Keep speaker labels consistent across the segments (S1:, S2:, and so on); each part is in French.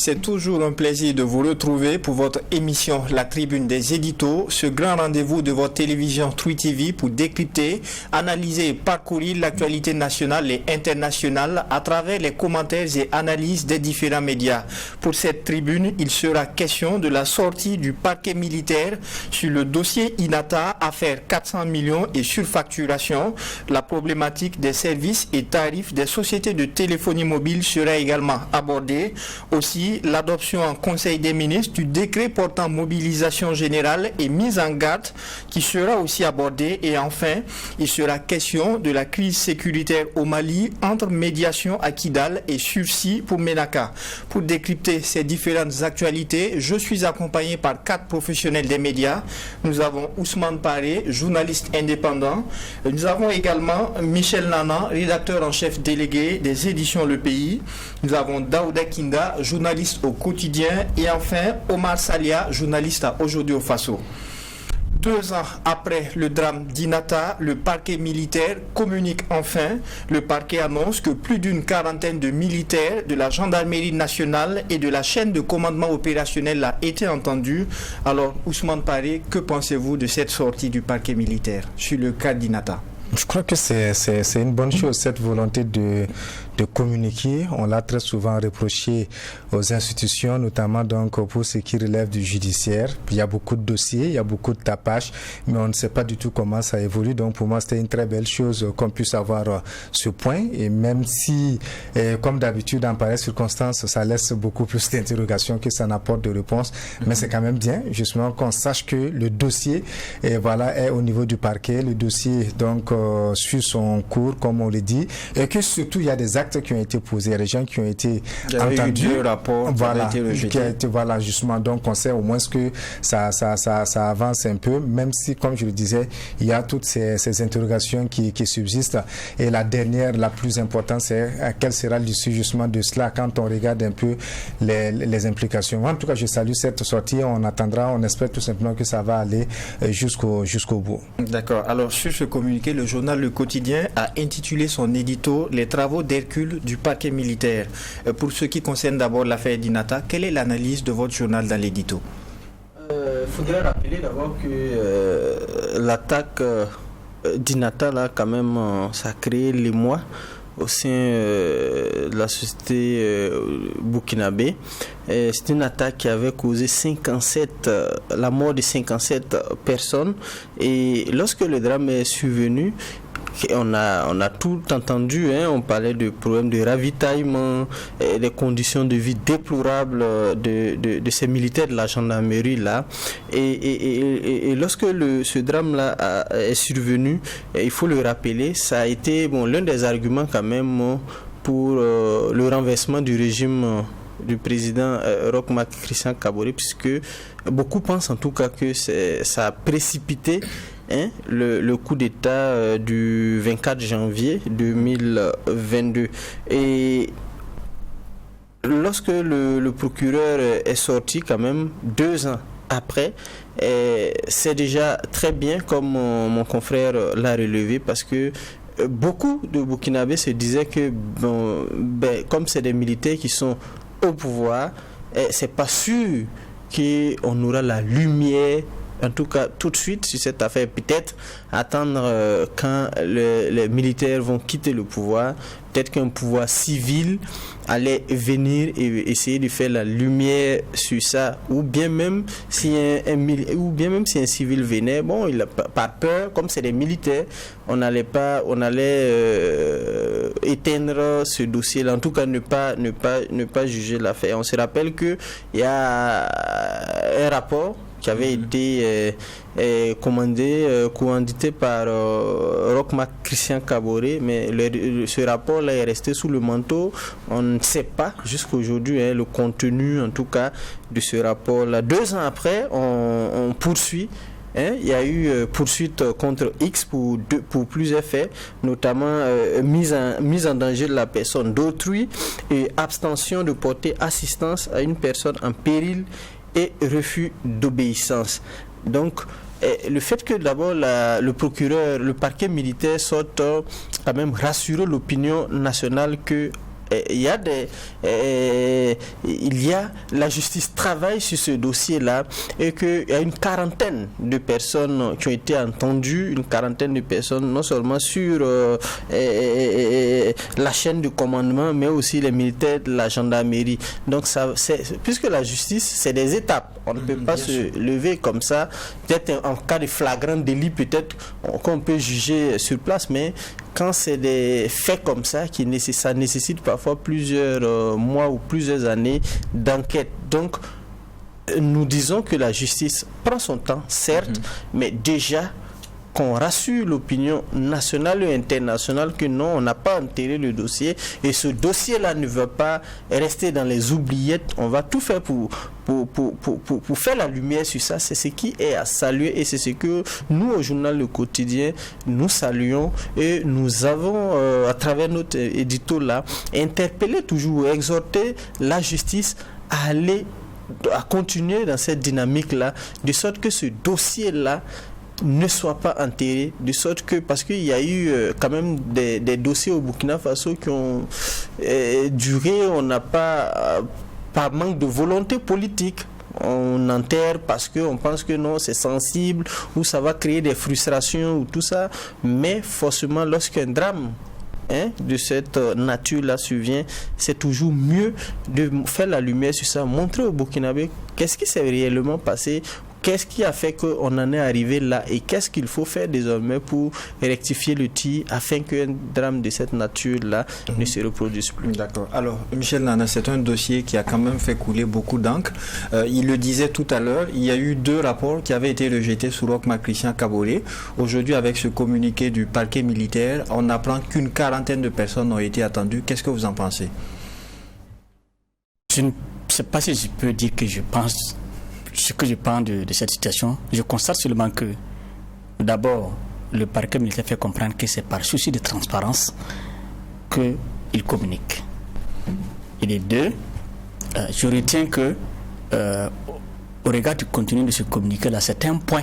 S1: c'est toujours un plaisir de vous retrouver pour votre émission La Tribune des Éditos, ce grand rendez-vous de votre télévision True TV pour décrypter, analyser et parcourir l'actualité nationale et internationale à travers les commentaires et analyses des différents médias. Pour cette tribune, il sera question de la sortie du parquet militaire sur le dossier INATA, affaire 400 millions et surfacturation. La problématique des services et tarifs des sociétés de téléphonie mobile sera également abordée. Aussi, l'adoption en Conseil des ministres du décret portant mobilisation générale et mise en garde qui sera aussi abordée. Et enfin, il sera question de la crise sécuritaire au Mali entre médiation à Kidal et sursis pour Ménaka. Pour décrypter ces différentes actualités, je suis accompagné par 4 professionnels des médias. Nous avons Ousmane Paré, journaliste indépendant. Nous avons également Michel Nana, rédacteur en chef délégué des éditions Le Pays. Nous avons Daouda Kinda, journaliste au quotidien. Et enfin, Omar Salia, journaliste à Aujourd'hui au Faso. 2 ans après le drame d'INATA, le parquet militaire communique enfin. Le parquet annonce que plus d'une quarantaine de militaires de la gendarmerie nationale et de la chaîne de commandement opérationnel a été entendus. Alors, Ousmane Paré, que pensez-vous de cette sortie du parquet militaire sur le cas d'INATA?
S2: Je crois que c'est une bonne chose, cette volonté de communiquer. On l'a très souvent reproché aux institutions, notamment donc pour ce qui relève du judiciaire. Il y a beaucoup de dossiers, il y a beaucoup de tapages, mais on ne sait pas du tout comment ça évolue. Donc pour moi, c'était une très belle chose qu'on puisse avoir ce point. Et même si, comme d'habitude, en pareille circonstance, ça laisse beaucoup plus d'interrogations que ça n'apporte de réponses. Mais c'est quand même bien, justement, qu'on sache que le dossier est au niveau du parquet. Le dossier, donc, suit son cours, comme on le dit. Et que surtout, il y a des actes qui ont été posés, des gens qui ont été entendus.
S1: Eu 2 rapports qui ont été rejetés.
S2: Voilà, justement, donc on sait au moins que ça avance un peu, même si, comme je le disais, il y a toutes ces interrogations qui subsistent. Et la dernière, la plus importante, c'est quelle sera l'issue justement de cela quand on regarde un peu les implications. En tout cas, je salue cette sortie. On attendra, on espère tout simplement que ça va aller jusqu'au bout.
S1: D'accord. Alors, sur ce communiqué, le journal Le Quotidien a intitulé son édito « Les travaux d'Hercule du parquet militaire ». Pour ce qui concerne d'abord l'affaire d'INATA, quelle est l'analyse de votre journal dans l'édito?
S3: Il faudrait rappeler d'abord que l'attaque d'INATA, là, quand même, ça a créé l'émoi au sein de la société burkinabé. C'est une attaque qui avait causé la mort de 57 personnes. Et lorsque le drame est survenu, on a tout entendu, on parlait de problèmes de ravitaillement, des conditions de vie déplorables de ces militaires de la gendarmerie là. Et lorsque ce drame là est survenu, il faut le rappeler, ça a été l'un des arguments quand même pour le renversement du régime du président Roch Marc Christian Kaboré, puisque beaucoup pensent en tout cas que ça a précipité le coup d'État du 24 janvier 2022. Et lorsque le procureur est sorti quand même 2 ans après, c'est déjà très bien, comme mon confrère l'a relevé, parce que beaucoup de Burkinabés se disaient que comme c'est des militaires qui sont au pouvoir, c'est pas sûr qu'on aura la lumière, en tout cas tout de suite, sur cette affaire. Peut-être attendre quand les militaires vont quitter le pouvoir, peut-être qu'un pouvoir civil allait venir et essayer de faire la lumière sur ça, ou bien même si un civil venait, il n'a pas peur, comme c'est des militaires, on allait éteindre ce dossier-là, en tout cas ne pas juger l'affaire. On se rappelle que il y a un rapport qui avait été commandité par Roch Marc Christian Kaboré, mais ce rapport-là est resté sous le manteau. On ne sait pas jusqu'à aujourd'hui le contenu, en tout cas, de ce rapport-là. 2 ans après, on poursuit. Il y a eu poursuite contre X pour plusieurs faits, notamment mise en danger de la personne d'autrui et abstention de porter assistance à une personne en péril et refus d'obéissance. Donc, le fait que d'abord le procureur, le parquet militaire sorte quand même rassurer l'opinion nationale que la justice travaille sur ce dossier-là et qu'il y a une quarantaine de personnes qui ont été entendues, une quarantaine de personnes non seulement sur la chaîne de commandement, mais aussi les militaires de la gendarmerie. Donc puisque la justice, c'est des étapes, on ne peut pas se lever comme ça. Peut-être en cas de flagrant délit, peut-être qu'on peut juger sur place, mais quand c'est des faits comme ça, ça nécessite parfois plusieurs mois ou plusieurs années d'enquête. Donc, nous disons que la justice prend son temps, certes, mais déjà qu'on rassure l'opinion nationale et internationale que non, on n'a pas enterré le dossier et ce dossier-là ne va pas rester dans les oubliettes. On va tout faire pour faire la lumière sur ça. C'est ce qui est à saluer et c'est ce que nous, au journal Le Quotidien, nous saluons et nous avons, à travers notre édito-là, interpellé toujours, exhorté la justice à continuer dans cette dynamique-là, de sorte que ce dossier-là ne soit pas enterré, de sorte que, parce qu'il y a eu quand même des dossiers au Burkina Faso qui ont duré, on n'a pas, par manque de volonté politique, on enterre parce qu'on pense que non, c'est sensible, ou ça va créer des frustrations, ou tout ça, mais forcément, lorsqu'un drame de cette nature-là survient, c'est toujours mieux de faire la lumière sur ça, montrer aux Burkinabés qu'est-ce qui s'est réellement passé, qu'est-ce qui a fait qu'on en est arrivé là et qu'est-ce qu'il faut faire désormais pour rectifier le tir afin qu'un drame de cette nature-là ne se reproduise plus.
S1: D'accord. Alors, Michel Nana, c'est un dossier qui a quand même fait couler beaucoup d'encre. Il le disait tout à l'heure, il y a eu 2 rapports qui avaient été rejetés sur Roch Christian Kaboré. Aujourd'hui, avec ce communiqué du parquet militaire, on apprend qu'une quarantaine de personnes ont été attendues. Qu'est-ce que vous en pensez?
S4: Je ne sais pas si je peux dire que je pense ce que je pense de cette situation. Je constate seulement que d'abord le parquet militaire fait comprendre que c'est par souci de transparence qu'il communique. Et les deux, je retiens que au regard du contenu de ce communiqué là, c'est un point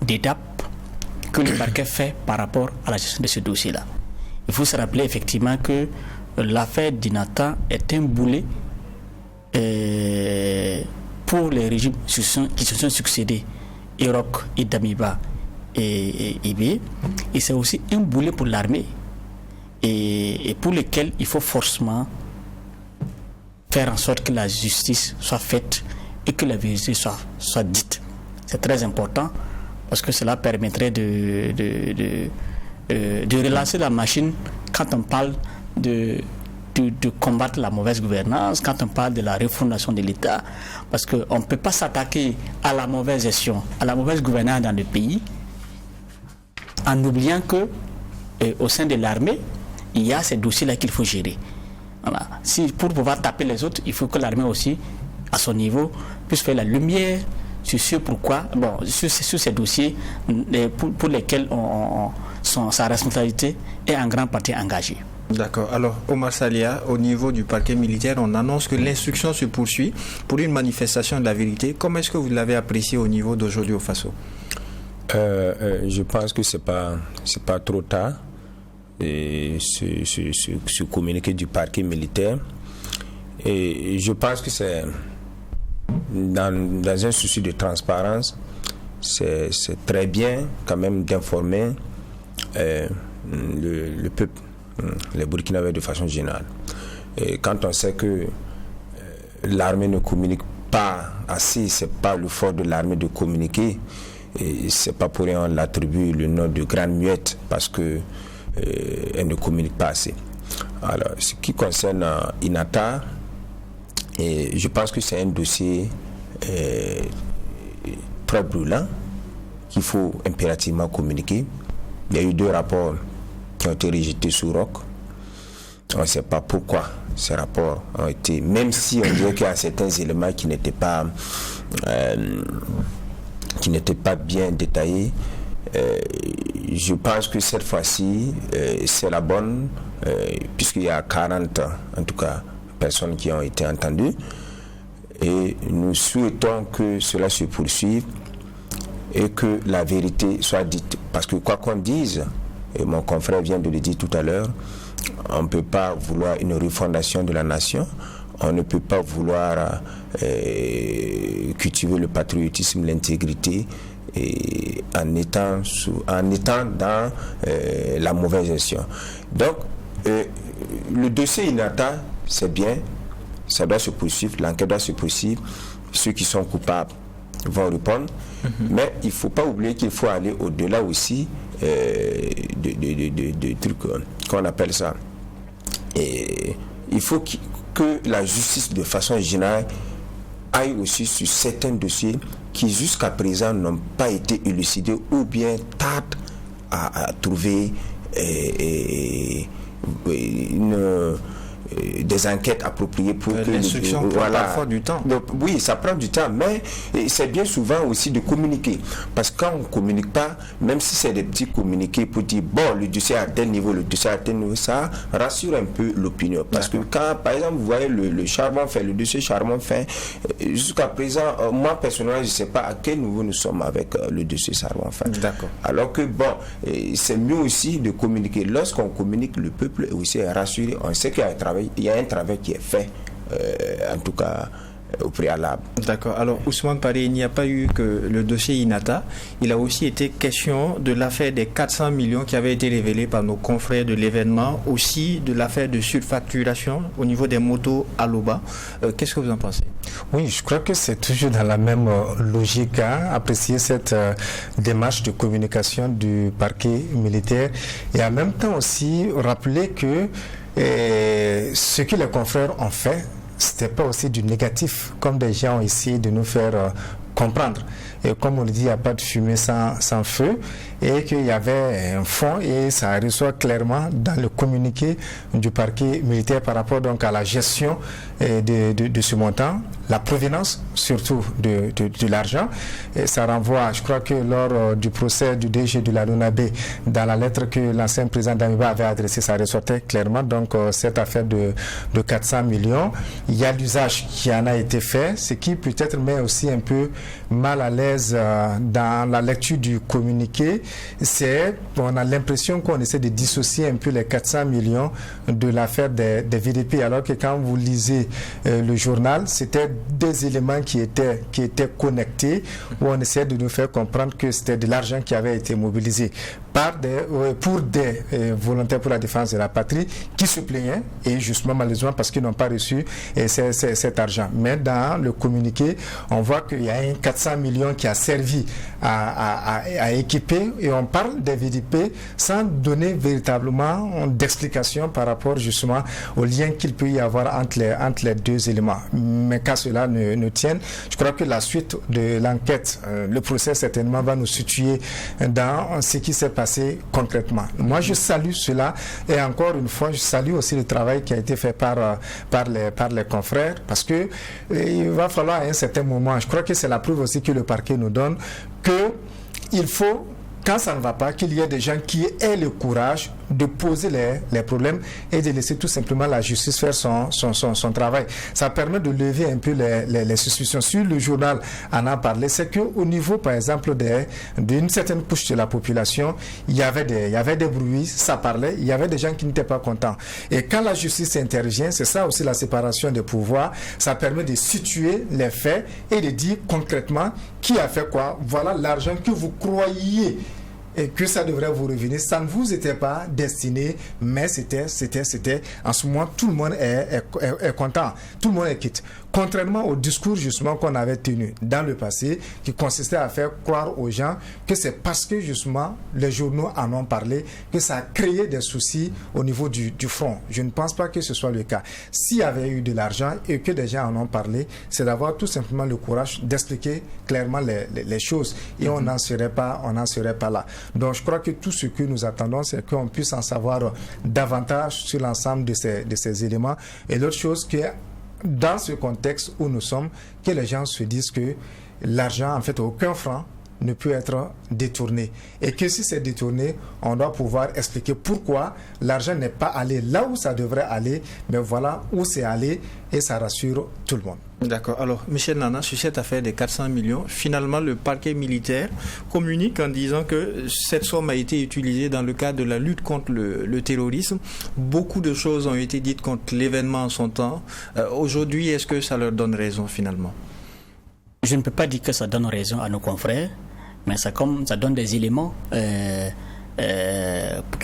S4: d'étape que le parquet fait par rapport à la gestion de ce dossier là. Il faut se rappeler effectivement que l'affaire d'Inata est un boulet pour les régimes qui se sont succédés, Iroc, Idamiba et Ibi, et c'est aussi un boulet pour l'armée et pour lequel il faut forcément faire en sorte que la justice soit faite et que la vérité soit dite. C'est très important parce que cela permettrait de relancer la machine quand on parle de combattre la mauvaise gouvernance, quand on parle de la refondation de l'État, parce qu'on ne peut pas s'attaquer à la mauvaise gestion, à la mauvaise gouvernance dans le pays, en oubliant que au sein de l'armée, il y a ces dossiers-là qu'il faut gérer. Voilà. Pour pouvoir taper les autres, il faut que l'armée aussi, à son niveau, puisse faire la lumière sur sur ces dossiers pour lesquels sa responsabilité est en grande partie engagée.
S1: D'accord. Alors, Omar Salia, au niveau du parquet militaire, on annonce que l'instruction se poursuit pour une manifestation de la vérité. Comment est-ce que vous l'avez apprécié au niveau d'aujourd'hui au Faso?
S5: Je pense que c'est pas trop tard. Ce communiqué du parquet militaire. Et je pense que c'est dans un souci de transparence, c'est très bien quand même d'informer le peuple, les Burkinabés de façon générale. Et quand on sait que l'armée ne communique pas assez, c'est pas le fort de l'armée de communiquer, et c'est pas pour rien on l'attribue le nom de grande muette parce que elle ne communique pas assez. Alors, ce qui concerne Inata, je pense que c'est un dossier très brûlant qu'il faut impérativement communiquer. Il y a eu 2 rapports qui ont été rejetés sous Roch. On ne sait pas pourquoi ces rapports ont été, même si on dirait qu'il y a certains éléments qui n'étaient pas bien détaillés. Je pense que cette fois-ci, c'est la bonne, puisqu'il y a 40, en tout cas, personnes qui ont été entendues. Et nous souhaitons que cela se poursuive et que la vérité soit dite. Parce que quoi qu'on dise, et mon confrère vient de le dire tout à l'heure, On ne peut pas vouloir une refondation de la nation. On ne peut pas vouloir cultiver le patriotisme, l'intégrité, et en étant dans la mauvaise gestion. Donc, le dossier Inata, c'est bien, ça doit se poursuivre, l'enquête doit se poursuivre. Ceux qui sont coupables vont répondre, mais il ne faut pas oublier qu'il faut aller au-delà aussi de trucs qu'on appelle ça. Et il faut que la justice, de façon générale, aille aussi sur certains dossiers qui jusqu'à présent n'ont pas été élucidés ou bien tardent à trouver des enquêtes appropriées pour que
S1: l'instruction prend parfois du temps.
S5: Donc, oui, ça prend du temps, mais c'est bien souvent aussi de communiquer, parce que quand on ne communique pas, même si c'est des petits communiqués pour dire bon, le dossier à tel niveau, le dossier à tel niveau, ça rassure un peu l'opinion, parce que quand par exemple vous voyez le charbon fait, le dossier charbon fait, jusqu'à présent moi personnellement je ne sais pas à quel niveau nous sommes avec le dossier charbon fait.
S1: D'accord.
S5: Alors que bon, c'est mieux aussi de communiquer. Lorsqu'on communique, le peuple est aussi rassuré, on sait qu'il y a un travail. Il y a un travail qui est fait, en tout cas au préalable.
S1: D'accord. Alors, Ousmane Paré, il n'y a pas eu que le dossier Inata. Il a aussi été question de l'affaire des 400 millions qui avait été révélée par nos confrères de l'événement, aussi de l'affaire de surfacturation au niveau des motos à Loba. Qu'est-ce que vous en pensez?
S2: Oui, je crois que c'est toujours dans la même logique à apprécier cette démarche de communication du parquet militaire et en même temps aussi rappeler que ce que les confrères ont fait, c'était pas aussi du négatif, comme des gens ont essayé de nous faire comprendre. Et comme on le dit, il n'y a pas de fumée sans feu, et qu'il y avait un fond, et ça ressort clairement dans le communiqué du parquet militaire par rapport donc à la gestion de ce montant, la provenance surtout de l'argent. Et ça renvoie, je crois que lors du procès du DG de la LONABE, dans la lettre que l'ancien président Damiba avait adressée, ça ressortait clairement donc cette affaire de 400 millions. Il y a l'usage qui en a été fait, ce qui peut-être met aussi un peu mal à l'aise dans la lecture du communiqué. On a l'impression qu'on essaie de dissocier un peu les 400 millions de l'affaire des VDP, alors que quand vous lisez le journal, c'était des éléments qui étaient connectés, où on essayait de nous faire comprendre que c'était de l'argent qui avait été mobilisé pour des volontaires pour la défense de la patrie qui se plaignaient, et justement malheureusement parce qu'ils n'ont pas reçu cet argent. Mais dans le communiqué, on voit qu'il y a un 400 millions qui a servi à équiper, et on parle des VDP sans donner véritablement d'explication par rapport justement au lien qu'il peut y avoir entre les deux éléments. Mais qu'à cela ne tienne, je crois que la suite de l'enquête, le procès certainement va nous situer dans ce qui s'est passé concrètement. Moi je salue cela, et encore une fois je salue aussi le travail qui a été fait par les confrères, parce que il va falloir à un certain moment, je crois que c'est la preuve aussi que le parquet nous donne, que il faut, quand ça ne va pas, qu'il y ait des gens qui aient le courage de poser les problèmes et de laisser tout simplement la justice faire son travail. Ça permet de lever un peu les suspicions. Sur le journal en a parlé, c'est qu'au niveau, par exemple, d'une certaine couche de la population, il y avait des bruits, ça parlait, il y avait des gens qui n'étaient pas contents. Et quand la justice intervient, c'est ça aussi la séparation des pouvoirs, ça permet de situer les faits et de dire concrètement qui a fait quoi. Voilà l'argent que vous croyiez et que ça devrait vous revenir. Ça ne vous était pas destiné, mais c'était. En ce moment, tout le monde est content. Tout le monde est quitte. Contrairement au discours justement qu'on avait tenu dans le passé, qui consistait à faire croire aux gens que c'est parce que justement les journaux en ont parlé que ça a créé des soucis au niveau du front. Je ne pense pas que ce soit le cas. S'il y avait eu de l'argent et que des gens en ont parlé, c'est d'avoir tout simplement le courage d'expliquer clairement les choses, et on n'en serait pas là. Donc je crois que tout ce que nous attendons, c'est qu'on puisse en savoir davantage sur l'ensemble de ces éléments. Et l'autre chose, que dans ce contexte où nous sommes, que les gens se disent que l'argent, en fait, aucun franc ne peut être détourné. Et que si c'est détourné, on doit pouvoir expliquer pourquoi l'argent n'est pas allé là où ça devrait aller, mais voilà où c'est allé, et ça rassure tout le monde.
S1: D'accord. Alors, Michel Nana, sur cette affaire des 400 millions, finalement, le parquet militaire communique en disant que cette somme a été utilisée dans le cadre de la lutte contre le terrorisme. Beaucoup de choses ont été dites contre l'événement en son temps. Aujourd'hui, est-ce que ça leur donne raison finalement?
S4: Je ne peux pas dire que ça donne raison à nos confrères, mais ça donne des éléments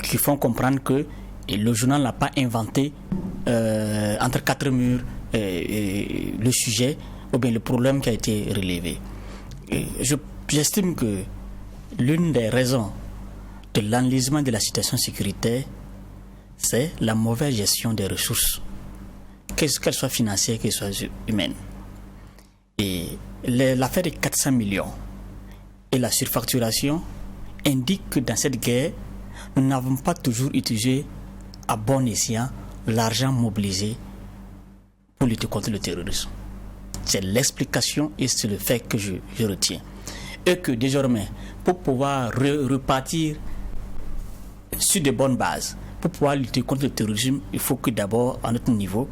S4: qui font comprendre que le journal n'a pas inventé entre quatre murs le sujet ou bien le problème qui a été relevé. J'estime que l'une des raisons de l'enlisement de la situation sécuritaire, c'est la mauvaise gestion des ressources, qu'elles soient financières, qu'elles soient humaines. Et l'affaire des 400 millions et la surfacturation indiquent que dans cette guerre, nous n'avons pas toujours utilisé à bon escient l'argent mobilisé pour lutter contre le terrorisme. C'est l'explication et c'est le fait que je retiens. Et que désormais, pour pouvoir repartir sur de bonnes bases, pour pouvoir lutter contre le terrorisme, il faut que d'abord, à notre niveau,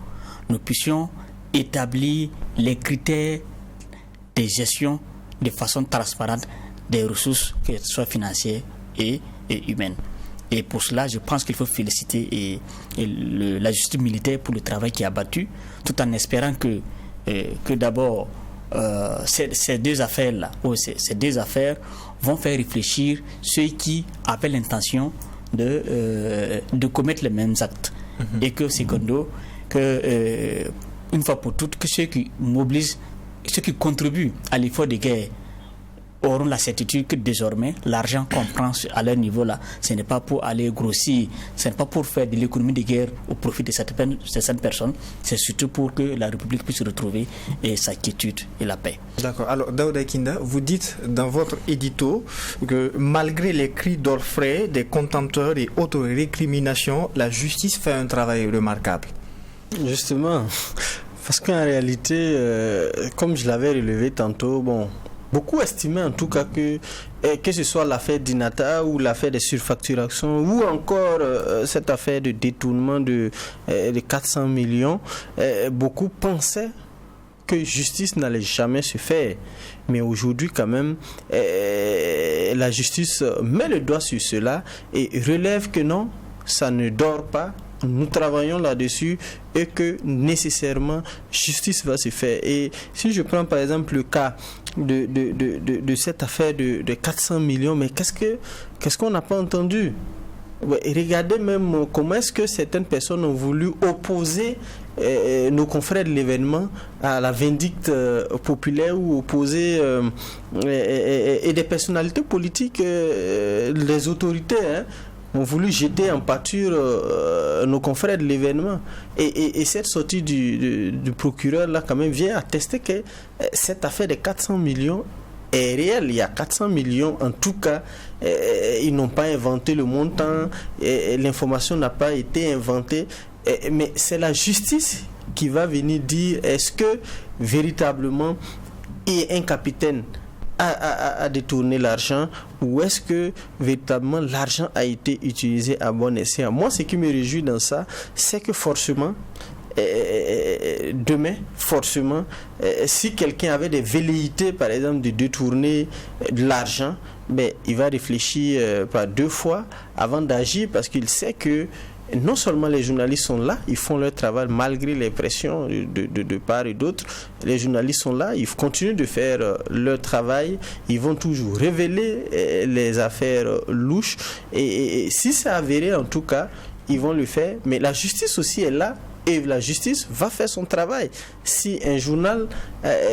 S4: nous puissions établir les critères de gestion de façon transparente des ressources, qu'elles soient financières et humaines. Et pour cela, je pense qu'il faut féliciter la justice militaire pour le travail qui a battu, tout en espérant que d'abord ces deux affaires-là, ces deux affaires vont faire réfléchir ceux qui avaient l'intention de commettre les mêmes actes. Et que, secondo, une fois pour toutes, que ceux qui mobilisent, ceux qui contribuent à l'effort de guerre auront la certitude que désormais l'argent qu'on prend à leur niveau là, ce n'est pas pour aller grossir, ce n'est pas pour faire de l'économie de guerre au profit de certaines personnes, c'est surtout pour que la République puisse retrouver sa quiétude et la paix.
S1: D'accord. Alors Daouda Kinda, vous dites dans votre édito que malgré les cris d'orfraie des contempteurs et autres récriminations, la justice fait un travail remarquable.
S3: Justement, parce qu'en réalité, comme je l'avais relevé tantôt, beaucoup estimaient en tout cas que ce soit l'affaire d'Inata ou l'affaire des surfacturations ou encore cette affaire de détournement de 400 millions, beaucoup pensaient que justice n'allait jamais se faire. Mais aujourd'hui quand même, la justice met le doigt sur cela et relève que non, ça ne dort pas. Nous travaillons là-dessus et que nécessairement justice va se faire. Et si je prends par exemple le cas de cette affaire de 400 millions, mais qu'est-ce qu'on n'a pas entendu? Regardez même comment est-ce que certaines personnes ont voulu opposer nos confrères de l'événement à la vindicte populaire ou opposer et des personnalités politiques, les autorités, ont voulu jeter en pâture nos confrères de l'événement. Et cette sortie du procureur là quand même vient attester que cette affaire de 400 millions est réelle. Il y a 400 millions en tout cas. Ils n'ont pas inventé le montant, l'information n'a pas été inventée, mais c'est la justice qui va venir dire est-ce que véritablement un capitaine à détourner l'argent ou est-ce que véritablement l'argent a été utilisé à bon escient. Moi, ce qui me réjouit dans ça, c'est que forcément, demain, si quelqu'un avait des velléités, par exemple, de détourner de l'argent, il va réfléchir par deux fois avant d'agir parce qu'il sait que non seulement les journalistes sont là, ils font leur travail malgré les pressions de part et d'autre. Les journalistes sont là, ils continuent de faire leur travail, ils vont toujours révéler les affaires louches et si c'est avéré en tout cas, ils vont le faire. Mais la justice aussi est là et la justice va faire son travail. Si un journal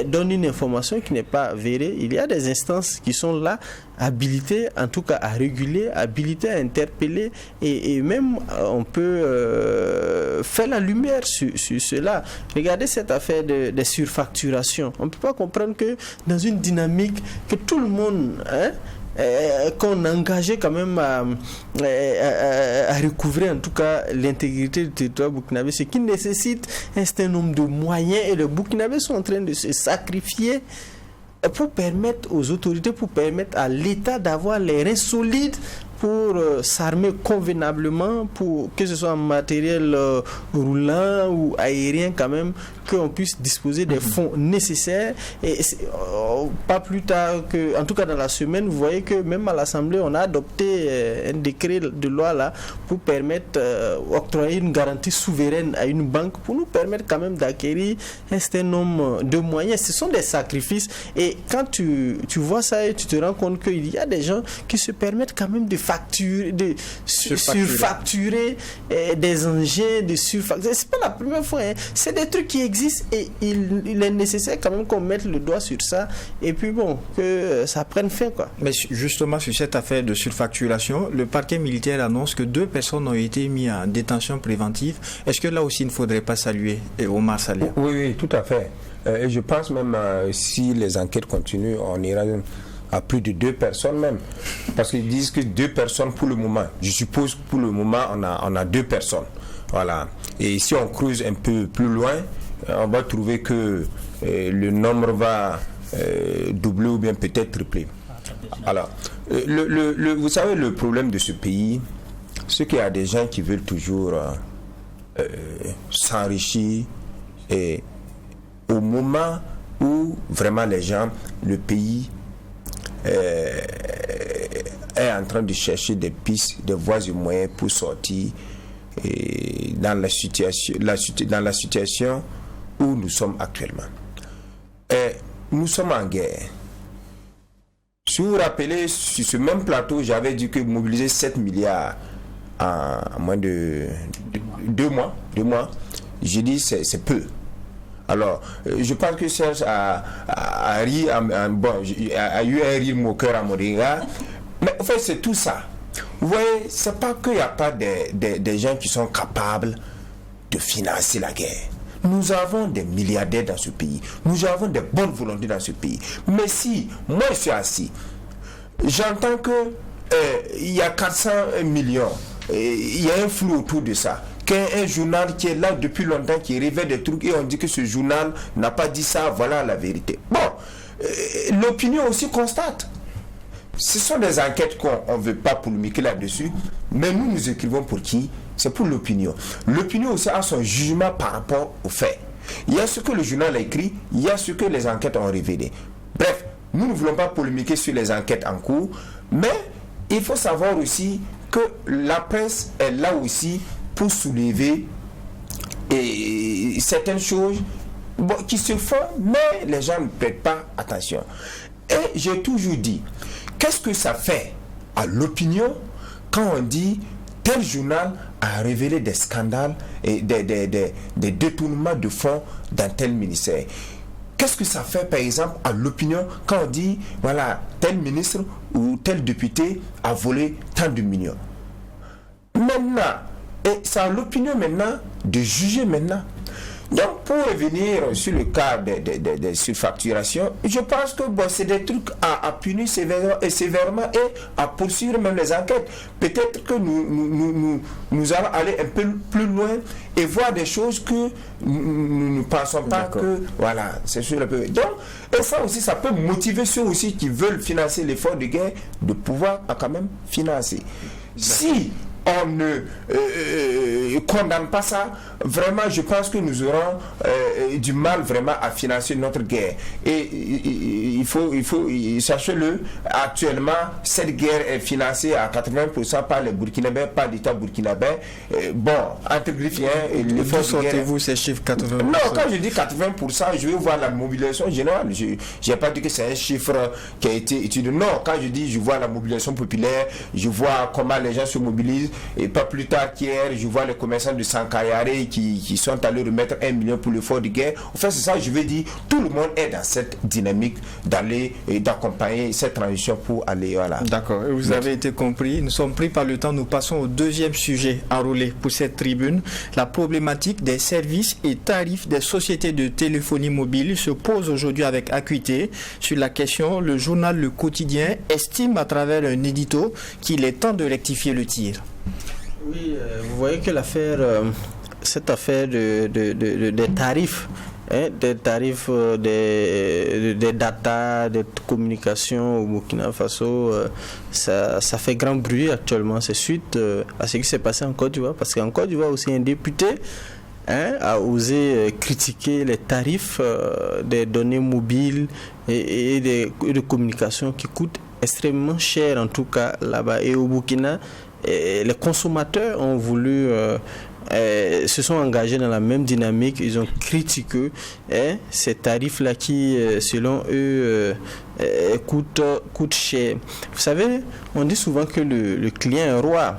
S3: donne une information qui n'est pas avérée, il y a des instances qui sont là, habilitées en tout cas à réguler, habilitées à interpeller et même on peut faire la lumière sur cela. Regardez cette affaire de surfacturation. On ne peut pas comprendre que dans une dynamique que tout le monde... qu'on a engagé quand même à recouvrer en tout cas l'intégrité du territoire burkinabé, ce qui nécessite un certain nombre de moyens et les Burkinabés sont en train de se sacrifier pour permettre aux autorités, pour permettre à l'État d'avoir les reins solides pour s'armer convenablement, pour que ce soit en matériel roulant ou aérien quand même, qu'on puisse disposer des fonds nécessaires. Et pas plus tard que, en tout cas dans la semaine, vous voyez que même à l'Assemblée, on a adopté un décret de loi là pour permettre octroyer une garantie souveraine à une banque pour nous permettre quand même d'acquérir un certain nombre de moyens. Ce sont des sacrifices. Et quand tu vois ça et tu te rends compte qu'il y a des gens qui se permettent quand même de surfacturer des engins, de surfacturer. C'est pas la première fois, hein. C'est des trucs qui existent et il est nécessaire quand même qu'on mette le doigt sur ça et puis bon, que ça prenne fin, quoi.
S1: Mais justement sur cette affaire de surfacturation, le parquet militaire annonce que 2 personnes ont été mises en détention préventive. Est-ce que là aussi il ne faudrait pas saluer Omar Saleh?
S5: Oui, tout à fait. Et je pense même si les enquêtes continuent, on ira à plus de 2 personnes même. Parce qu'ils disent que 2 personnes pour le moment. Je suppose que pour le moment, on a 2 personnes. Voilà. Et si on creuse un peu plus loin, on va trouver que le nombre va doubler ou bien peut-être tripler. Alors, vous savez, le problème de ce pays, c'est qu'il y a des gens qui veulent toujours s'enrichir et au moment où vraiment les gens, le pays est en train de chercher des pistes, des voies et moyens pour sortir dans la situation où nous sommes actuellement. Nous sommes en guerre. Si vous vous rappelez, sur ce même plateau, j'avais dit que mobiliser 7 milliards en moins de 2 mois, j'ai dit c'est peu. Alors, je pense que Serge a eu un rire moqueur à mon regard. Mais en fait, c'est tout ça. Vous voyez, c'est pas qu'il n'y a pas des gens qui sont capables de financer la guerre. Nous avons des milliardaires dans ce pays. Nous avons des bonnes volontés dans ce pays. Mais si, moi je suis assis, j'entends que il y a 400 millions, il y a un flou autour de ça. Un journal qui est là depuis longtemps, qui révèle des trucs et on dit que ce journal n'a pas dit ça, voilà la vérité. Bon, l'opinion aussi constate. Ce sont des enquêtes qu'on ne veut pas polémiquer là-dessus, mais nous écrivons pour qui? C'est pour l'opinion. L'opinion aussi a son jugement par rapport aux faits. Il y a ce que le journal a écrit, il y a ce que les enquêtes ont révélé. Bref, nous ne voulons pas polémiquer sur les enquêtes en cours, mais il faut savoir aussi que la presse est là aussi pour soulever certaines choses qui se font, mais les gens ne prêtent pas attention. Et j'ai toujours dit, qu'est-ce que ça fait à l'opinion quand on dit tel journal a révélé des scandales et des détournements de fonds dans tel ministère? Qu'est-ce que ça fait par exemple à l'opinion quand on dit voilà, tel ministre ou tel député a volé tant de millions? Maintenant, et c'est à l'opinion maintenant de juger maintenant. Donc pour revenir sur le cas des surfacturations, je pense que c'est des trucs à punir sévèrement et à poursuivre même les enquêtes. Peut-être que nous allons aller un peu plus loin et voir des choses que nous ne pensons pas que voilà, c'est sur le peu. Donc, et ça aussi, ça peut motiver ceux aussi qui veulent financer l'effort de guerre de pouvoir quand même financer. Si on ne condamne pas ça, vraiment je pense que nous aurons du mal vraiment à financer notre guerre. Et il faut sachez-le, actuellement cette guerre est financée à 80% par les Burkinabés, par l'État burkinabé. Bon, entre griffiens,
S1: l'effort de guerre. Sortez-vous ces chiffres 80%?
S5: Non, quand je dis 80%, je vais voir la mobilisation générale. Je n'ai pas dit que c'est un chiffre qui a été étudié. Non, quand je dis je vois la mobilisation populaire, je vois comment les gens se mobilisent. Et pas plus tard qu'hier, je vois les commerçants de Sankayare qui sont allés remettre 1 million pour l'effort de guerre. En fait, c'est ça, je veux dire, tout le monde est dans cette dynamique d'aller et d'accompagner cette transition pour aller, voilà.
S1: D'accord, vous avez été compris. Nous sommes pris par le temps. Nous passons au deuxième sujet enrôlé pour cette tribune. La problématique des services et tarifs des sociétés de téléphonie mobile se pose aujourd'hui avec acuité. Sur la question, le journal Le Quotidien estime à travers un édito qu'il est temps de rectifier le tir.
S3: Oui, vous voyez que cette affaire des tarifs des tarifs des data, des communications au Burkina Faso, ça fait grand bruit actuellement. C'est suite à ce qui s'est passé en Côte d'Ivoire, parce qu'en Côte d'Ivoire aussi un député a osé critiquer les tarifs des données mobiles et de communication qui coûtent extrêmement cher, en tout cas là-bas. Et au Burkina, les consommateurs ont voulu se sont engagés dans la même dynamique. Ils ont critiqué ces tarifs-là qui, selon eux, coûtent cher. Vous savez, on dit souvent que le client est roi.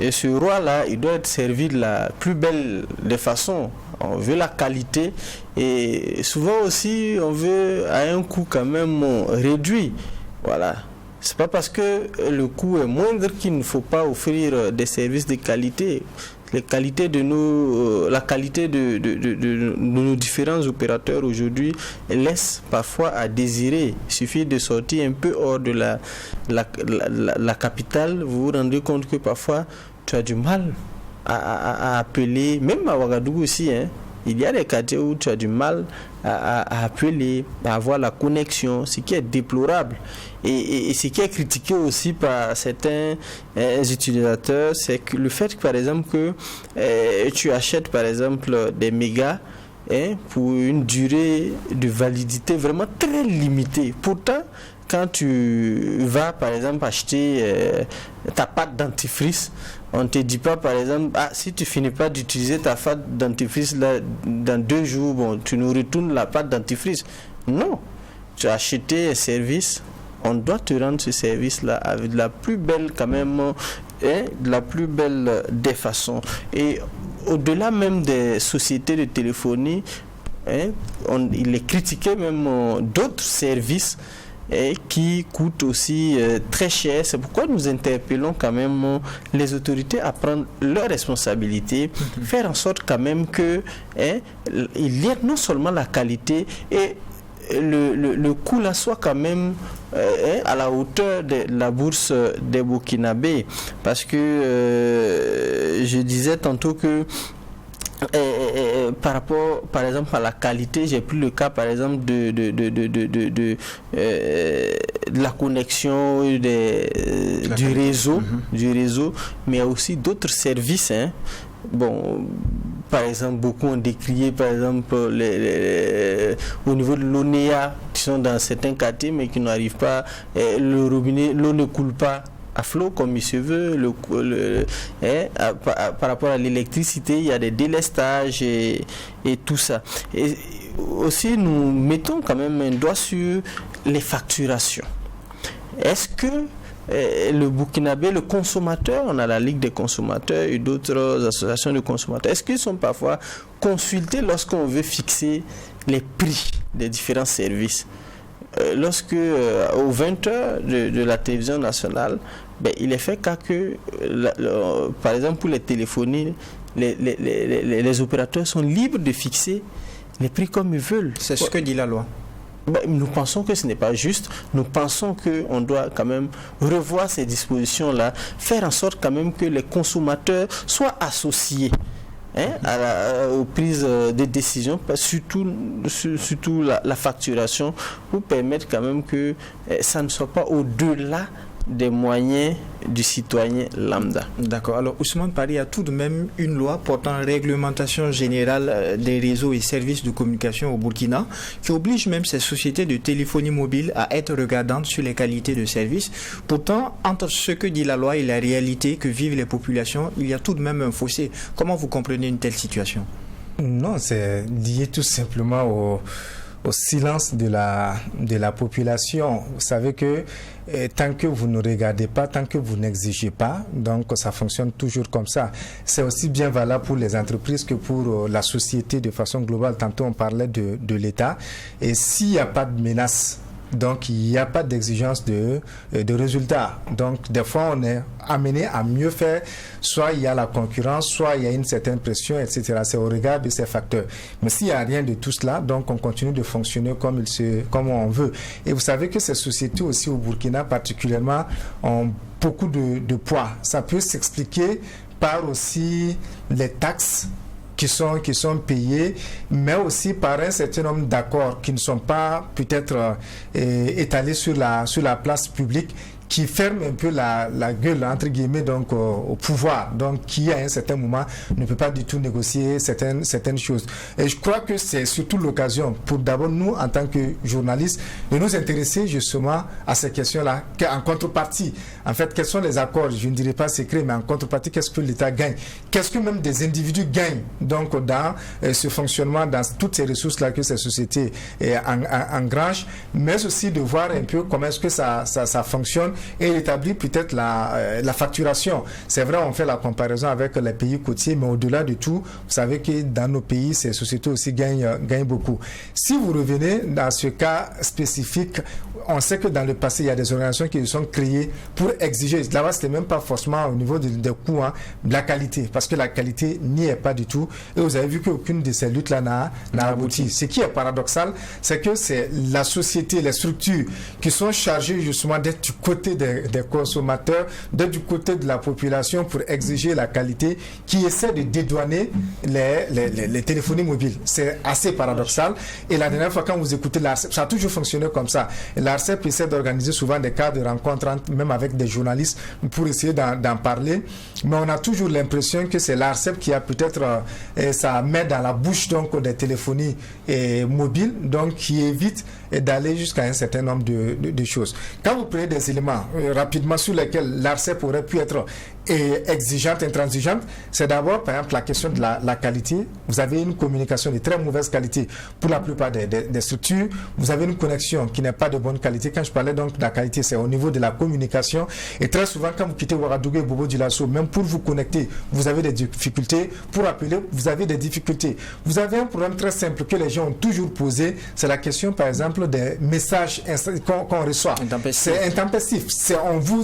S3: Et ce roi-là, il doit être servi de la plus belle des façons. On veut la qualité et souvent aussi, on veut à un coût quand même réduit. Voilà. C'est pas parce que le coût est moindre qu'il ne faut pas offrir des services de qualité. La qualité de nos différents opérateurs aujourd'hui laisse parfois à désirer. Il suffit de sortir un peu hors de la capitale, vous vous rendez compte que parfois tu as du mal à appeler, même à Ouagadougou aussi, il y a des quartiers où tu as du mal à appeler, à avoir la connexion, ce qui est déplorable. Et ce qui est critiqué aussi par certains utilisateurs, c'est que le fait que, par exemple, que tu achètes par exemple des mégas pour une durée de validité vraiment très limitée. Pourtant, quand tu vas par exemple acheter ta pâte dentifrice, on ne te dit pas par exemple, si tu finis pas d'utiliser ta pâte dentifrice là, dans 2 jours, bon, tu nous retournes la pâte dentifrice. Non, tu as acheté un service, on doit te rendre ce service là avec de la plus belle quand même, de la plus belle des façons. Et au-delà même des sociétés de téléphonie, il est critiqué même d'autres services qui coûtent aussi très cher. C'est pourquoi nous interpellons quand même les autorités à prendre leurs responsabilités, faire en sorte quand même que il y ait non seulement la qualité et le coût là soit quand même à la hauteur de la bourse des Burkinabés, parce que je disais tantôt que par rapport par exemple à la qualité, j'ai pris le cas par exemple de la connexion du réseau, mais il y a aussi d'autres services. Bon, par exemple, beaucoup ont décrié par exemple au niveau de l'ONEA qui sont dans certains quartiers mais qui n'arrivent pas, le robinet, l'eau ne coule pas à flot comme il se veut, par rapport à l'électricité, il y a des délestages et tout ça. Et aussi, nous mettons quand même un doigt sur les facturations. Est-ce que le Burkinabé, le consommateur, on a la Ligue des consommateurs et d'autres associations de consommateurs, est-ce qu'ils sont parfois consultés lorsqu'on veut fixer les prix des différents services? Lorsque aux 20h de la télévision nationale, il est fait que par exemple pour les téléphonies, les opérateurs sont libres de fixer les prix comme ils veulent.
S1: C'est ce que dit la loi.
S3: Nous pensons que ce n'est pas juste. Nous pensons qu'on doit quand même revoir ces dispositions-là, faire en sorte quand même que les consommateurs soient associés aux prises de décision, surtout la facturation, pour permettre quand même que ça ne soit pas au-delà des moyens du citoyen lambda.
S1: D'accord. Alors, Ousmane Pari a tout de même une loi portant réglementation générale des réseaux et services de communication au Burkina qui oblige même ces sociétés de téléphonie mobile à être regardantes sur les qualités de service. Pourtant, entre ce que dit la loi et la réalité que vivent les populations, il y a tout de même un fossé. Comment vous comprenez une telle situation?
S2: Non, c'est lié tout simplement au silence de la population. Vous savez que tant que vous ne regardez pas, tant que vous n'exigez pas, donc ça fonctionne toujours comme ça. C'est aussi bien valable pour les entreprises que pour la société de façon globale. Tantôt on parlait de l'État. Et s'il n'y a pas de menace, donc il n'y a pas d'exigence de résultats. Donc des fois on est amené à mieux faire, soit il y a la concurrence, soit il y a une certaine pression, etc. C'est au regard de ces facteurs. Mais s'il n'y a rien de tout cela, donc on continue de fonctionner comme on veut. Et vous savez que ces sociétés aussi au Burkina particulièrement ont beaucoup de poids. Ça peut s'expliquer par aussi les taxes qui sont payés, mais aussi par un certain nombre d'accords qui ne sont pas peut-être étalés sur la place publique, qui ferme un peu la gueule, entre guillemets, donc au pouvoir, donc qui à un certain moment ne peut pas du tout négocier certaines choses. Et je crois que c'est surtout l'occasion pour d'abord nous, en tant que journalistes, de nous intéresser justement à ces questions-là, en contrepartie, en fait, quels sont les accords, je ne dirais pas secrets, mais en contrepartie, qu'est-ce que l'État gagne, qu'est-ce que même des individus gagnent, donc dans ce fonctionnement, dans toutes ces ressources-là que ces sociétés engrangent, mais aussi de voir un peu comment est-ce que ça fonctionne, et établir peut-être la facturation. C'est vrai, on fait la comparaison avec les pays côtiers, mais au-delà de tout, vous savez que dans nos pays, ces sociétés aussi gagnent beaucoup. Si vous revenez dans ce cas spécifique, on sait que dans le passé, il y a des organisations qui sont créées pour exiger, là-bas, c'était même pas forcément au niveau des coûts, de la qualité, parce que la qualité n'y est pas du tout, et vous avez vu qu'aucune de ces luttes-là n'a abouti. Ce qui est paradoxal, c'est que c'est la société, les structures qui sont chargées justement d'être du côté des consommateurs, du côté de la population pour exiger la qualité, qui essaie de dédouaner les téléphonies mobiles. C'est assez paradoxal. Et la dernière fois, quand vous écoutez l'ARCEP, ça a toujours fonctionné comme ça. L'ARCEP essaie d'organiser souvent des cas de rencontres, même avec des journalistes, pour essayer d'en parler. Mais on a toujours l'impression que c'est l'ARCEP qui a peut-être sa main dans la bouche donc, des téléphonies mobiles, donc qui évite d'aller jusqu'à un certain nombre de choses. Quand vous prenez des éléments rapidement sur lesquels l'ARCEP aurait pu être exigeante, intransigeante, c'est d'abord par exemple la question de la qualité. Vous avez une communication de très mauvaise qualité pour la plupart des structures. Vous avez une connexion qui n'est pas de bonne qualité. Quand je parlais donc de la qualité, c'est au niveau de la communication. Et très souvent, quand vous quittez Ouagadougou et Bobo Dioulasso, même pour vous connecter, vous avez des difficultés. Pour appeler, vous avez des difficultés. Vous avez un problème très simple que les gens ont toujours posé, c'est la question par exemple des messages qu'on reçoit. C'est intempestif.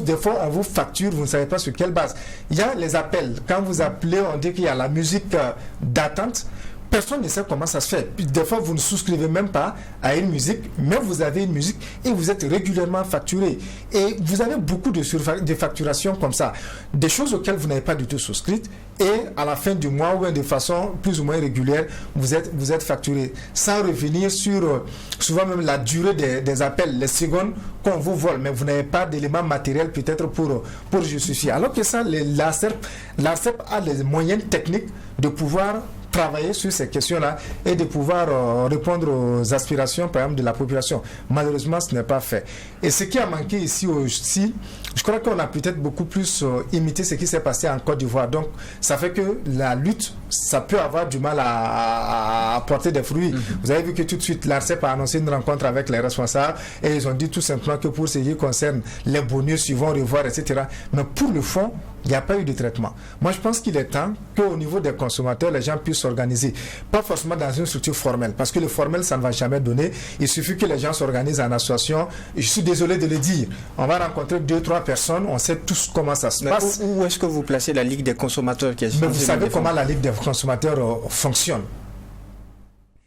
S2: Des fois, on vous facture, vous ne savez pas sur quelle base. Il y a les appels. Quand vous appelez, on dit qu'il y a la musique d'attente. Personne ne sait comment ça se fait. Des fois, vous ne souscrivez même pas à une musique, mais vous avez une musique et vous êtes régulièrement facturé. Et vous avez beaucoup de facturations comme ça. Des choses auxquelles vous n'avez pas du tout souscrites. Et à la fin du mois, ou de façon plus ou moins régulière, vous êtes facturé. Sans revenir sur souvent même la durée des appels, les secondes qu'on vous vole. Mais vous n'avez pas d'éléments matériels peut-être pour justifier. Alors que ça, l'ARCEP a les moyens techniques de pouvoir travailler sur ces questions-là et de pouvoir répondre aux aspirations, par exemple, de la population. Malheureusement, ce n'est pas fait. Et ce qui a manqué ici aussi, je crois qu'on a peut-être beaucoup plus imité ce qui s'est passé en Côte d'Ivoire. Donc, ça fait que la lutte, ça peut avoir du mal à porter des fruits. Vous avez vu que tout de suite, l'ARCEP a annoncé une rencontre avec les responsables et ils ont dit tout simplement que pour ce qui concerne les bonus, ils vont revoir, etc. Mais pour le fond, il n'y a pas eu de traitement. Moi, je pense qu'il est temps qu'au niveau des consommateurs, les gens puissent s'organiser. Pas forcément dans une structure formelle, parce que le formel, ça ne va jamais donner. Il suffit que les gens s'organisent en association. Je suis désolé de le dire. On va rencontrer 2-3 personnes, on sait tous comment ça se passe.
S1: Où est-ce que vous placez la Ligue des consommateurs qui est
S2: Mais vous savez comment la Ligue des consommateurs fonctionne.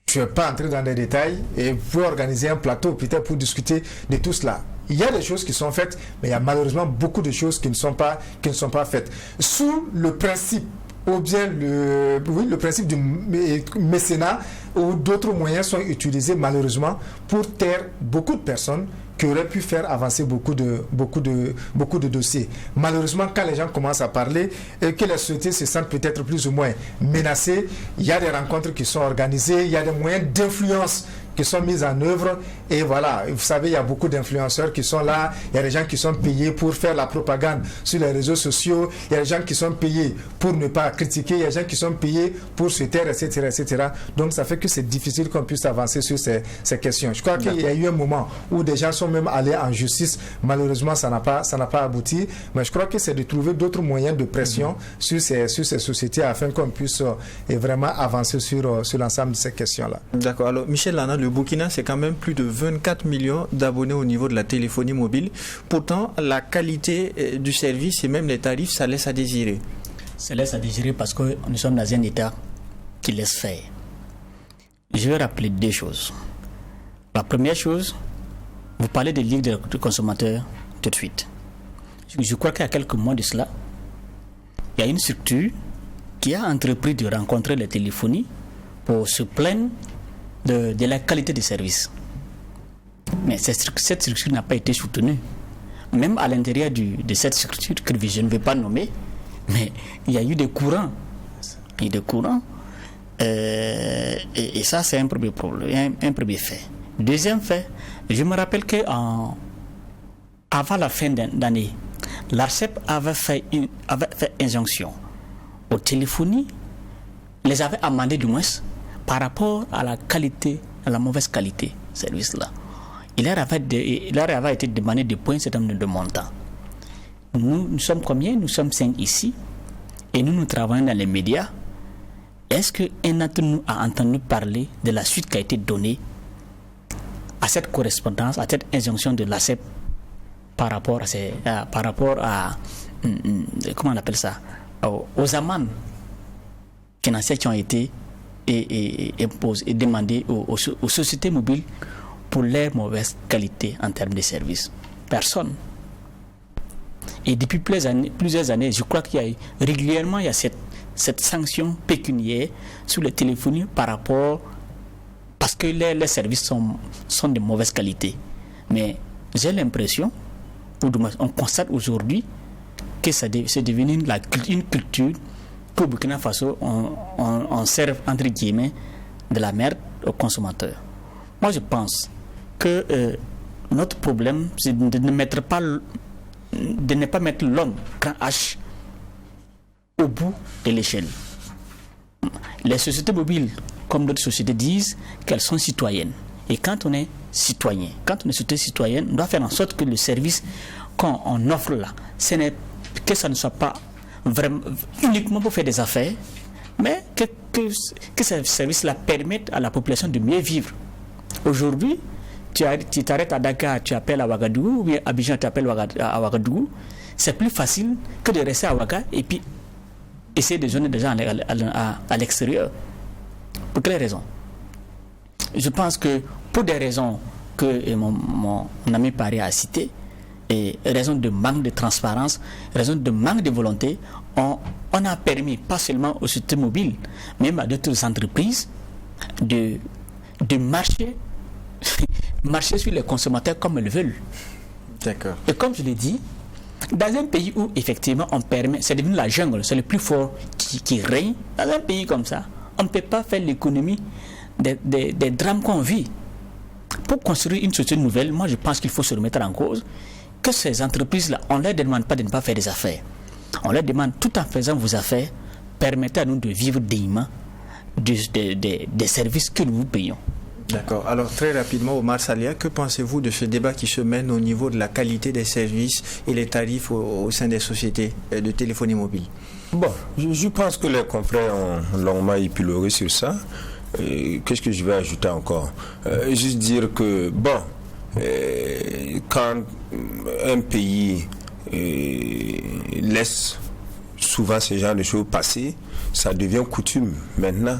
S2: Je ne vais pas entrer dans les détails et vous pouvez organiser un plateau peut-être pour discuter de tout cela. Il y a des choses qui sont faites, mais il y a malheureusement beaucoup de choses qui ne sont pas faites. Sous le principe, ou bien le principe du mécénat, ou d'autres moyens sont utilisés malheureusement pour taire beaucoup de personnes qui auraient pu faire avancer beaucoup de dossiers. Malheureusement, quand les gens commencent à parler et que les sociétés se sentent peut-être plus ou moins menacées, il y a des rencontres qui sont organisées, il y a des moyens d'influence qui sont mises en œuvre et voilà, vous savez, il y a beaucoup d'influenceurs qui sont là, il y a des gens qui sont payés pour faire la propagande sur les réseaux sociaux, il y a des gens qui sont payés pour ne pas critiquer, il y a des gens qui sont payés pour se taire, etc. Donc ça fait que c'est difficile qu'on puisse avancer sur ces questions. Je crois qu'il y a eu un moment où des gens sont même allés en justice, malheureusement ça n'a pas abouti, mais je crois que c'est de trouver d'autres moyens de pression sur ces sociétés afin qu'on puisse vraiment avancer sur l'ensemble de ces questions-là.
S1: D'accord, alors Michel Lana, le Burkina, c'est quand même plus de 24 millions d'abonnés au niveau de la téléphonie mobile. Pourtant, la qualité du service et même les tarifs, ça laisse à désirer.
S4: Ça laisse à désirer parce que nous sommes dans un État qui laisse faire. Je vais rappeler deux choses. La première chose, vous parlez des ligues de consommateurs tout de suite. Je crois qu'il y a quelques mois de cela, il y a une structure qui a entrepris de rencontrer les téléphonies pour se plaindre de la qualité des services. Mais cette structure n'a pas été soutenue. Même à l'intérieur de cette structure, que je ne vais pas nommer, mais il y a eu des courants. Et ça, c'est un premier problème, un premier fait. Deuxième fait, je me rappelle qu'avant la fin d'année, l'ARCEP avait fait injonction aux téléphonies, les avait amendés du moins par rapport à la qualité, à la mauvaise qualité de service-là. Il leur avait été demandé de points certain nombre de montants. Nous sommes combien? Nous sommes 5 ici et nous travaillons dans les médias. Est-ce qu'un d'entre nous a entendu parler de la suite qui a été donnée à cette correspondance, à cette injonction de l'ARCEP par rapport à comment on appelle ça, aux amendes financières qui ont été imposées et demandées aux sociétés mobiles pour leur mauvaise qualité en termes de services? Personne. Et depuis plusieurs années, je crois qu'il y a régulièrement cette sanction pécuniaire sur les téléphonies par rapport, parce que les services sont de mauvaise qualité. Mais j'ai l'impression, ou du moins on constate aujourd'hui, que c'est devenu une culture qu'au Burkina Faso on sert entre guillemets de la merde aux consommateurs. Moi je pense que notre problème c'est de ne pas mettre l'homme grand H au bout de l'échelle. Les sociétés mobiles, comme d'autres sociétés, disent qu'elles sont citoyennes. Et quand on est citoyen, quand on est société citoyenne, on doit faire en sorte que le service qu'on offre là, que ça ne soit pas vraiment uniquement pour faire des affaires, mais que ce service-là permette à la population de mieux vivre. Aujourd'hui, tu t'arrêtes à Dakar, tu appelles à Ouagadougou, ou bien à Abidjan, tu appelles à Ouagadougou. C'est plus facile que de rester à Ouaga et puis essayer de joindre des gens à l'extérieur. Pour quelles raisons? Je pense que pour des raisons que mon ami Paris a citées, et raison de manque de transparence, raison de manque de volonté, on a permis pas seulement aux sociétés mobiles, même à d'autres entreprises de marcher sur les consommateurs comme ils veulent.
S3: D'accord.
S4: Et comme je l'ai dit, dans un pays où effectivement on permet, c'est devenu la jungle, c'est le plus fort qui règne, dans un pays comme ça, on ne peut pas faire l'économie des drames qu'on vit. Pour construire une société nouvelle, moi je pense qu'il faut se remettre en cause que ces entreprises-là, on ne leur demande pas de ne pas faire des affaires. On leur demande, tout en faisant vos affaires, permettez à nous de vivre dignement des services que nous vous payons.
S1: D'accord. Alors très rapidement, Omar Salia, que pensez-vous de ce débat qui se mène au niveau de la qualité des services et les tarifs au sein des sociétés de téléphonie mobile?
S5: Bon, je pense que les confrères ont longuement épiloré sur ça. Qu'est-ce que je vais ajouter encore? Juste dire que, bon, quand un pays laisse souvent ce genre de choses passer, ça devient coutume maintenant,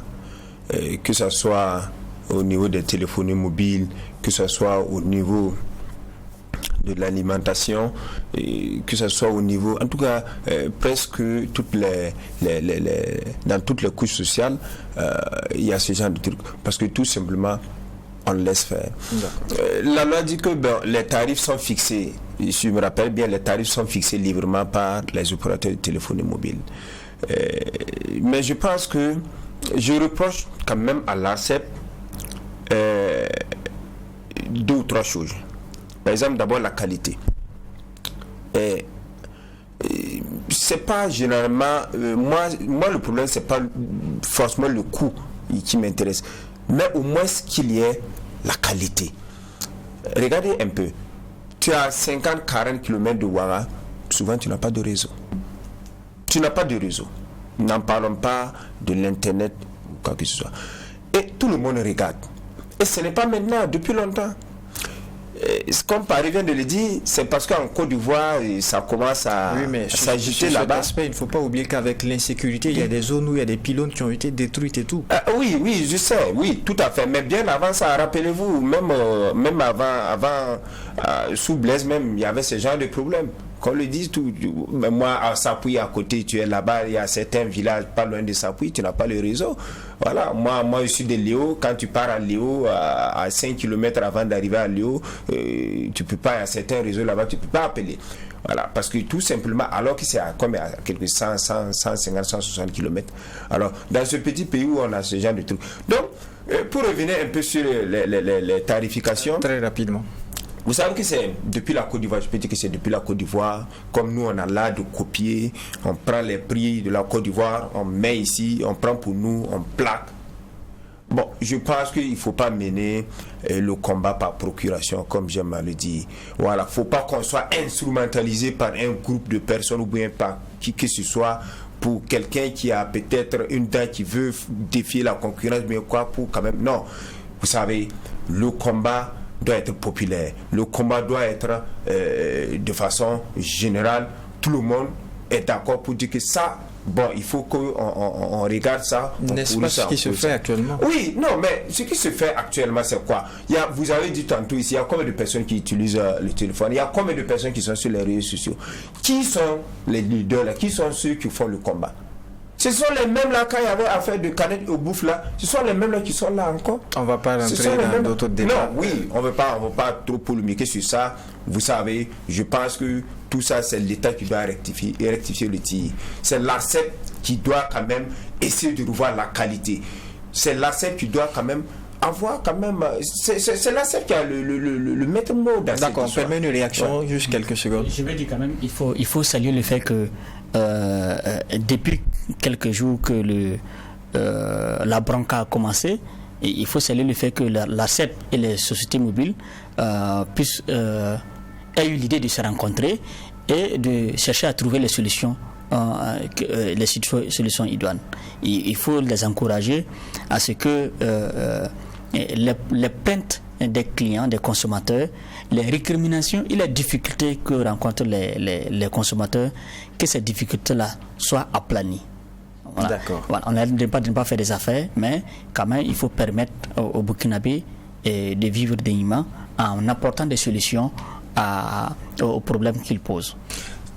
S5: que ce soit au niveau des téléphonies mobiles, que ce soit au niveau de l'alimentation, que ce soit au niveau, en tout cas presque dans toutes les couches sociales, il y a ce genre de trucs, parce que tout simplement on laisse faire. La loi dit que les tarifs sont fixés, je me rappelle bien, les tarifs sont fixés librement par les opérateurs de téléphonie mobile. Mais je pense que je reproche quand même à l'ARCEP 2 ou 3 choses. Par exemple, d'abord la qualité. C'est pas généralement moi le problème c'est pas forcément le coût qui m'intéresse, mais au moins qu'il y ait la qualité. Regardez un peu, tu as 50-40 km de Ouaga, souvent tu n'as pas de réseau. N'en parlons pas de l'internet ou quoi que ce soit. Et tout le monde regarde. Et ce n'est pas maintenant, depuis longtemps. comme Paris vient de le dire, c'est parce qu'en Côte d'Ivoire, ça commence à s'agiter là-bas.
S1: Il ne faut pas oublier qu'avec l'insécurité, il y a des zones où il y a des pylônes qui ont été détruites et tout.
S5: Oui, je sais, oui, tout à fait. Mais bien avant ça, rappelez-vous, même avant sous Blaise même, il y avait ce genre de problème. Qu'on le dise tout. Moi, à Sapui, à côté, tu es là-bas, il y a certains villages pas loin de Sapui, tu n'as pas le réseau. Voilà, moi je suis de Léo. Quand tu pars à Léo, à 5 km avant d'arriver à Léo, tu peux pas, il y a certains réseaux là-bas, tu peux pas appeler. Voilà, parce que tout simplement, alors que c'est à quelques 150, 160 km. Alors, dans ce petit pays où on a ce genre de trucs. Donc, pour revenir un peu sur les tarifications.
S1: Très rapidement.
S5: Vous savez que c'est depuis la Côte d'Ivoire, je peux dire que c'est depuis la Côte d'Ivoire, comme nous on a l'art de copier, on prend les prix de la Côte d'Ivoire, on met ici, on prend pour nous, on plaque. Bon, je pense qu'il ne faut pas mener le combat par procuration, comme j'aime à le dire. Voilà, il ne faut pas qu'on soit instrumentalisé par un groupe de personnes ou bien par qui que ce soit pour quelqu'un qui a peut-être une dent qui veut défier la concurrence, mais quoi, pour quand même. Non, vous savez, le combat doit être populaire. Le combat doit être de façon générale. Tout le monde est d'accord pour dire que ça, bon, il faut qu'on regarde ça.
S1: N'est-ce pas ce qui se fait actuellement?
S5: Oui, non, mais ce qui se fait actuellement, c'est quoi? Vous avez dit tantôt ici, il y a combien de personnes qui utilisent le téléphone? Il y a combien de personnes qui sont sur les réseaux sociaux? Qui sont les leaders là? Qui sont ceux qui font le combat? Ce sont les mêmes là, quand il y avait affaire de canettes au bouffe là, ce sont les mêmes là qui sont là encore.
S1: On va pas rentrer dans d'autres débats.
S5: Non, oui, on ne veut pas trop polémiquer sur ça. Vous savez, je pense que tout ça, c'est l'État qui doit rectifier le tir. C'est l'ARCEP qui doit quand même essayer de revoir la qualité. C'est l'ARCEP qui doit quand même avoir quand même... C'est l'ARCEP qui a le maître mot dans cette histoire.
S1: D'accord, on permet une réaction, juste quelques secondes.
S4: Je vais dire quand même, il faut saluer le fait que depuis quelques jours que la branca a commencé, et il faut saluer le fait que la CEP et les sociétés mobiles aient eu l'idée de se rencontrer et de chercher à trouver les solutions, solutions idoines. Il faut les encourager à ce que les plaintes des clients, des consommateurs, les récriminations et les difficultés que rencontrent les consommateurs, que ces difficultés-là soient aplanies. Voilà.
S1: D'accord.
S4: Voilà. On ne pas faire des affaires, mais quand même, il faut permettre aux Burkinabés de vivre dignement en apportant des solutions aux problèmes qu'ils posent.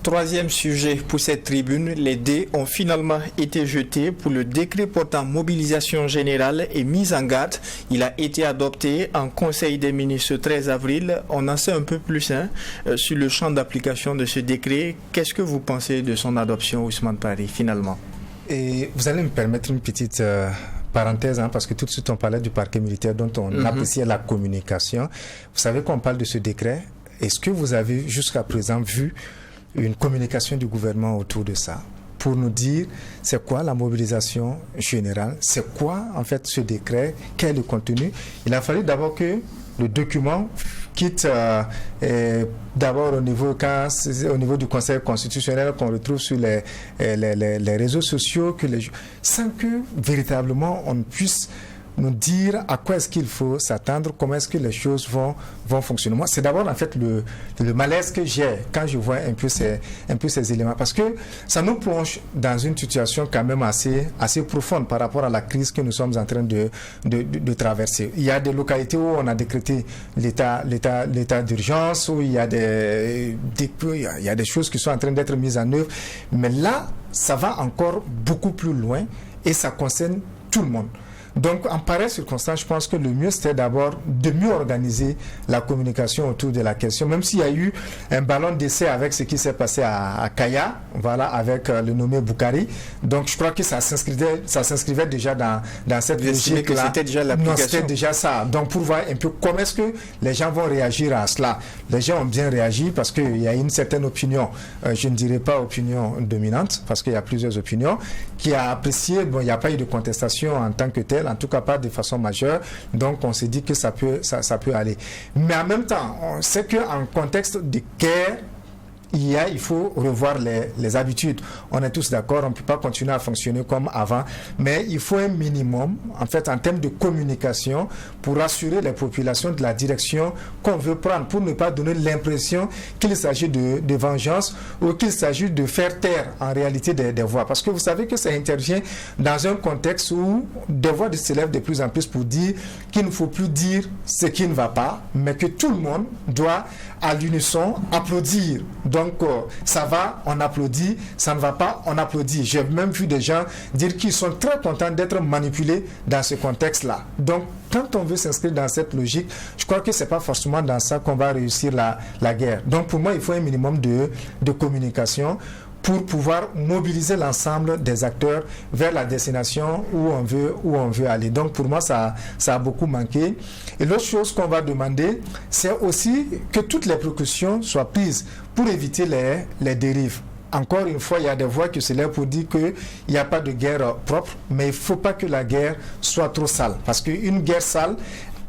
S1: Troisième sujet pour cette tribune, les dés ont finalement été jetés pour le décret portant mobilisation générale et mise en garde. Il a été adopté en Conseil des ministres le 13 avril. On en sait un peu plus sur le champ d'application de ce décret. Qu'est-ce que vous pensez de son adoption, Ousmane Paris, finalement?
S2: Et vous allez me permettre une petite parenthèse, parce que tout de suite on parlait du parquet militaire dont on appréciait la communication. Vous savez qu'on parle de ce décret. Est-ce que vous avez jusqu'à présent vu une communication du gouvernement autour de ça pour nous dire c'est quoi la mobilisation générale, c'est quoi en fait ce décret, quel est le contenu? Il a fallu d'abord que le document quitte d'abord au niveau du Conseil constitutionnel qu'on retrouve sur les réseaux sociaux, sans que véritablement on puisse nous dire à quoi est-ce qu'il faut s'attendre, comment est-ce que les choses vont fonctionner. Moi, c'est d'abord en fait le malaise que j'ai quand je vois un peu ces éléments, parce que ça nous plonge dans une situation quand même assez profonde par rapport à la crise que nous sommes en train de traverser. Il y a des localités où on a décrété l'état d'urgence, où il y a des choses qui sont en train d'être mises en œuvre, mais là, ça va encore beaucoup plus loin et ça concerne tout le monde. Donc, en pareille circonstance, je pense que le mieux, c'était d'abord de mieux organiser la communication autour de la question, même s'il y a eu un ballon d'essai avec ce qui s'est passé à Kaya, voilà, avec le nommé Boukari. Donc, je crois que ça s'inscrivait déjà dans cette logique-là.
S1: C'était déjà l'application.
S2: Non, c'était déjà ça. Donc, pour voir un peu comment est-ce que les gens vont réagir à cela. Les gens ont bien réagi parce qu'il y a une certaine opinion, je ne dirais pas opinion dominante, parce qu'il y a plusieurs opinions, qui a apprécié, bon, il n'y a pas eu de contestation en tant que tel, en tout cas pas de façon majeure, donc on s'est dit que ça peut aller. Mais en même temps, on sait qu'en contexte de guerre, il faut revoir les habitudes. On est tous d'accord, on ne peut pas continuer à fonctionner comme avant, mais il faut un minimum, en fait, en termes de communication, pour rassurer les populations de la direction qu'on veut prendre, pour ne pas donner l'impression qu'il s'agit de vengeance ou qu'il s'agit de faire taire en réalité des voix. Parce que vous savez que ça intervient dans un contexte où des voix s'élèvent de plus en plus pour dire qu'il ne faut plus dire ce qui ne va pas, mais que tout le monde doit à l'unisson applaudir. Donc ça va, on applaudit, ça ne va pas, on applaudit. J'ai même vu des gens dire qu'ils sont très contents d'être manipulés dans ce contexte-là. Donc quand on veut s'inscrire dans cette logique, je crois que ce n'est pas forcément dans ça qu'on va réussir la guerre. Donc pour moi, il faut un minimum de communication pour pouvoir mobiliser l'ensemble des acteurs vers la destination où on veut aller. Donc pour moi, ça a beaucoup manqué. Et l'autre chose qu'on va demander, c'est aussi que toutes les précautions soient prises pour éviter les dérives. Encore une fois, il y a des voix qui se lèvent pour dire qu'il n'y a pas de guerre propre, mais il ne faut pas que la guerre soit trop sale. Parce qu'une guerre sale,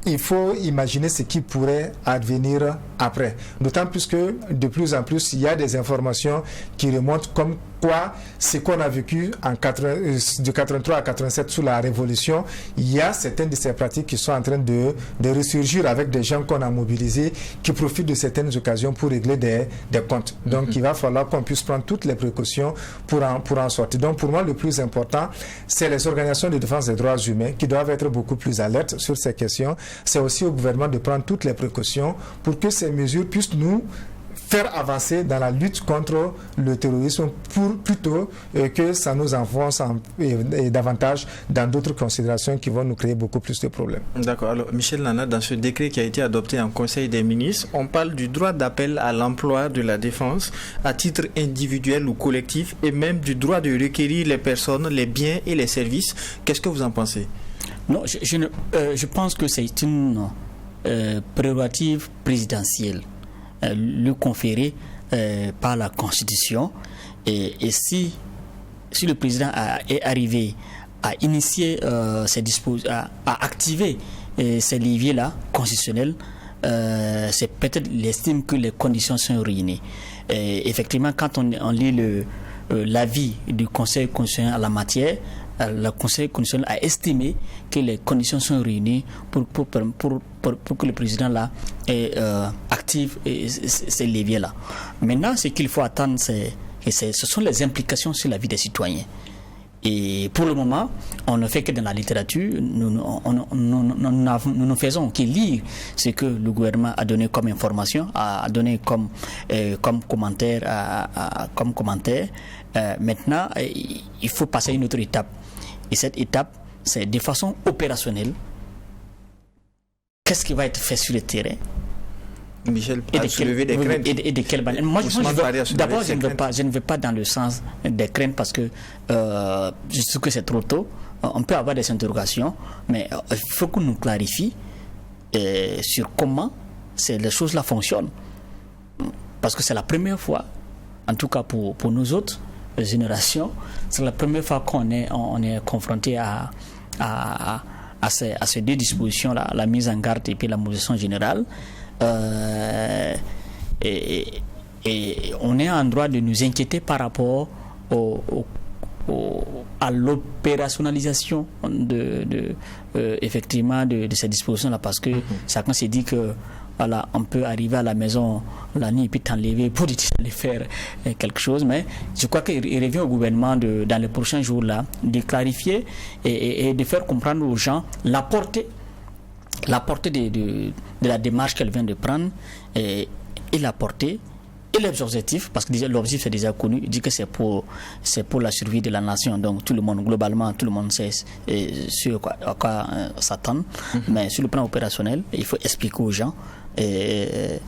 S2: il faut imaginer ce qui pourrait advenir après. D'autant plus que de plus en plus, il y a des informations qui remontent comme quoi ce qu'on a vécu de 83 à 87 sous la Révolution, il y a certaines de ces pratiques qui sont en train de ressurgir avec des gens qu'on a mobilisés qui profitent de certaines occasions pour régler des comptes. Donc il va falloir qu'on puisse prendre toutes les précautions pour en sortir. Donc pour moi, le plus important, c'est les organisations de défense des droits humains qui doivent être beaucoup plus alertes sur ces questions. C'est aussi au gouvernement de prendre toutes les précautions pour que ces mesures puissent nous faire avancer dans la lutte contre le terrorisme plutôt que ça nous enfonce davantage dans d'autres considérations qui vont nous créer beaucoup plus de problèmes.
S1: D'accord. Alors, Michel Nana, dans ce décret qui a été adopté en Conseil des ministres, on parle du droit d'appel à l'emploi de la défense à titre individuel ou collectif et même du droit de requérir les personnes, les biens et les services. Qu'est-ce que vous en pensez?
S4: Non, je pense que c'est une prérogative présidentielle lui conférée par la Constitution. Et si le président est arrivé à initier à activer ces leviers-là constitutionnels, c'est peut-être l'estime que les conditions sont réunies. Effectivement, quand on lit l'avis du Conseil constitutionnel en la matière, le Conseil constitutionnel a estimé que les conditions sont réunies pour que le président là active ces leviers-là. Maintenant, ce qu'il faut attendre, ce sont les implications sur la vie des citoyens. Et pour le moment, on ne fait que dans la littérature, nous ne faisons que lire ce que le gouvernement a donné comme information, a donné comme commentaire. Maintenant, il faut passer à une autre étape. Et cette étape, c'est de façon opérationnelle. Qu'est-ce qui va être fait sur le terrain?
S1: Michel a soulevé des craintes.
S4: Et de quelle manière? Moi, d'abord, je ne vais pas dans le sens des craintes parce que je trouve que c'est trop tôt. On peut avoir des interrogations, mais il faut qu'on nous clarifie sur comment les choses-là fonctionnent. Parce que c'est la première fois, en tout cas pour nous autres générations, c'est la première fois qu'on est confronté à ces deux dispositions-là, la mise en garde et puis la mobilisation générale. Et on est en droit de nous inquiéter par rapport à l'opérationnalisation effectivement de ces dispositions-là, parce que chacun s'est dit que voilà, on peut arriver à la maison la nuit et puis t'enlever pour aller faire quelque chose, mais je crois qu'il revient au gouvernement dans les prochains jours là de clarifier et de faire comprendre aux gens la portée de la démarche qu'elle vient de prendre et la portée et les objectifs, parce que l'objectif est déjà connu, il dit que c'est pour la survie de la nation, donc tout le monde, globalement, tout le monde sait à quoi s'attendre, mais sur le plan opérationnel, il faut expliquer aux gens et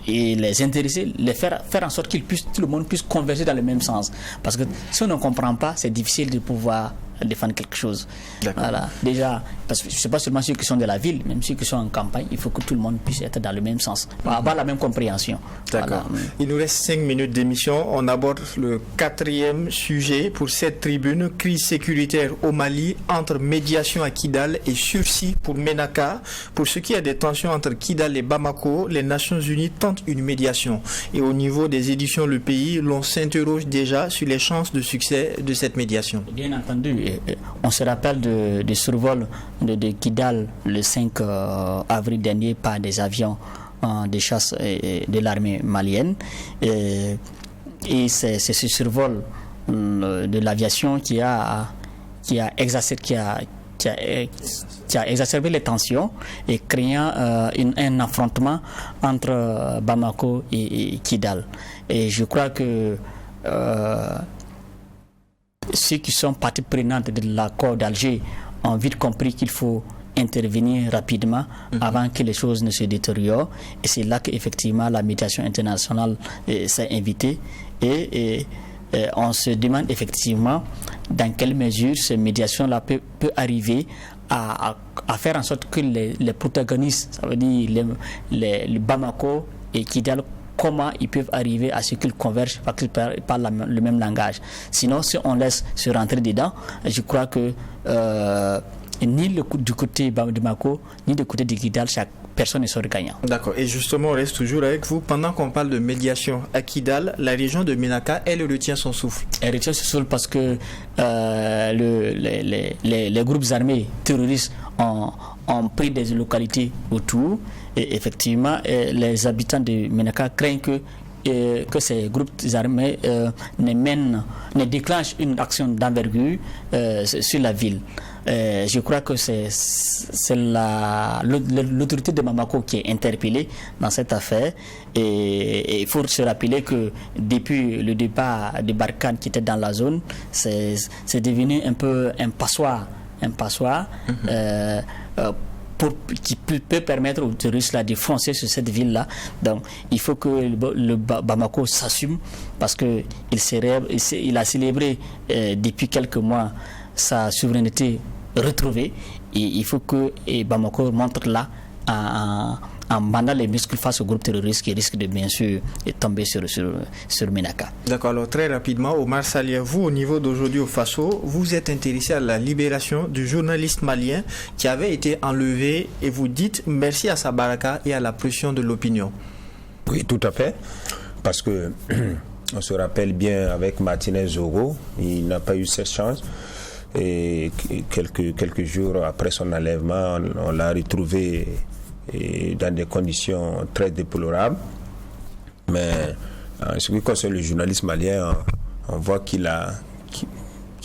S4: les intéresser, faire en sorte tout le monde puisse converger dans le même sens, parce que si on ne comprend pas, c'est difficile de pouvoir défendre quelque chose. Voilà. Déjà, parce que ce n'est pas seulement ceux qui sont de la ville, même ceux qui sont en campagne, il faut que tout le monde puisse être dans le même sens, avoir la même compréhension.
S1: D'accord.
S4: Voilà.
S1: Il nous reste 5 minutes d'émission. On aborde le 4e sujet pour cette tribune, crise sécuritaire au Mali, entre médiation à Kidal et sursis pour Ménaka. Pour ce qui est des tensions entre Kidal et Bamako, les Nations Unies tentent une médiation. Et au niveau des éditions Le Pays, l'on s'interroge déjà sur les chances de succès de cette médiation.
S4: Bien entendu, on se rappelle du survol de Kidal le 5 avril dernier par des avions de chasse de l'armée malienne. Et c'est ce survol de l'aviation qui a exacerbé les tensions et créant un affrontement entre Bamako et Kidal. Et je crois que ceux qui sont parties prenantes de l'accord d'Alger ont vite compris qu'il faut intervenir rapidement avant que les choses ne se détériorent. Et c'est là qu'effectivement la médiation internationale s'est invitée. Et on se demande effectivement dans quelle mesure cette médiation-là peut arriver à faire en sorte que les protagonistes, ça veut dire les Bamako et Kidal, comment ils peuvent arriver à ce qu'ils convergent parce qu'ils parlent le même langage. Sinon, si on laisse se rentrer dedans, je crois que ni du côté de Bamako, ni du côté de Kidal, chaque personne ne sera gagnant.
S1: D'accord. Et justement, on reste toujours avec vous. Pendant qu'on parle de médiation à Kidal, la région de Ménaka, elle retient son souffle.
S4: Elle retient son souffle parce que les groupes armés terroristes ont pris des localités autour. Et effectivement, les habitants de Ménaka craignent que ces groupes armés ne déclenchent une action d'envergure sur la ville. Je crois que c'est l'autorité de Bamako qui est interpellée dans cette affaire. Et il faut se rappeler que depuis le départ de Barkhane qui était dans la zone, c'est devenu un peu un passoire. Qui peut permettre aux terroristes de foncer sur cette ville-là. Donc, il faut que le Bamako s'assume parce qu'il a célébré depuis quelques mois sa souveraineté retrouvée. Et il faut que Bamako montre là en bandant les muscles face au groupe terroriste qui risque de bien sûr tomber sur Ménaka.
S1: D'accord, alors très rapidement, Omar Salia, vous au niveau d'aujourd'hui au Faso, vous êtes intéressé à la libération du journaliste malien qui avait été enlevé et vous dites merci à Sabaraka et à la pression de l'opinion.
S5: Oui, tout à fait, parce que on se rappelle bien avec Martinez Zogo, il n'a pas eu cette chance. Et quelques jours après son enlèvement, on l'a retrouvé dans des conditions très déplorables. Mais en ce qui concerne le journaliste malien, on voit qu'il a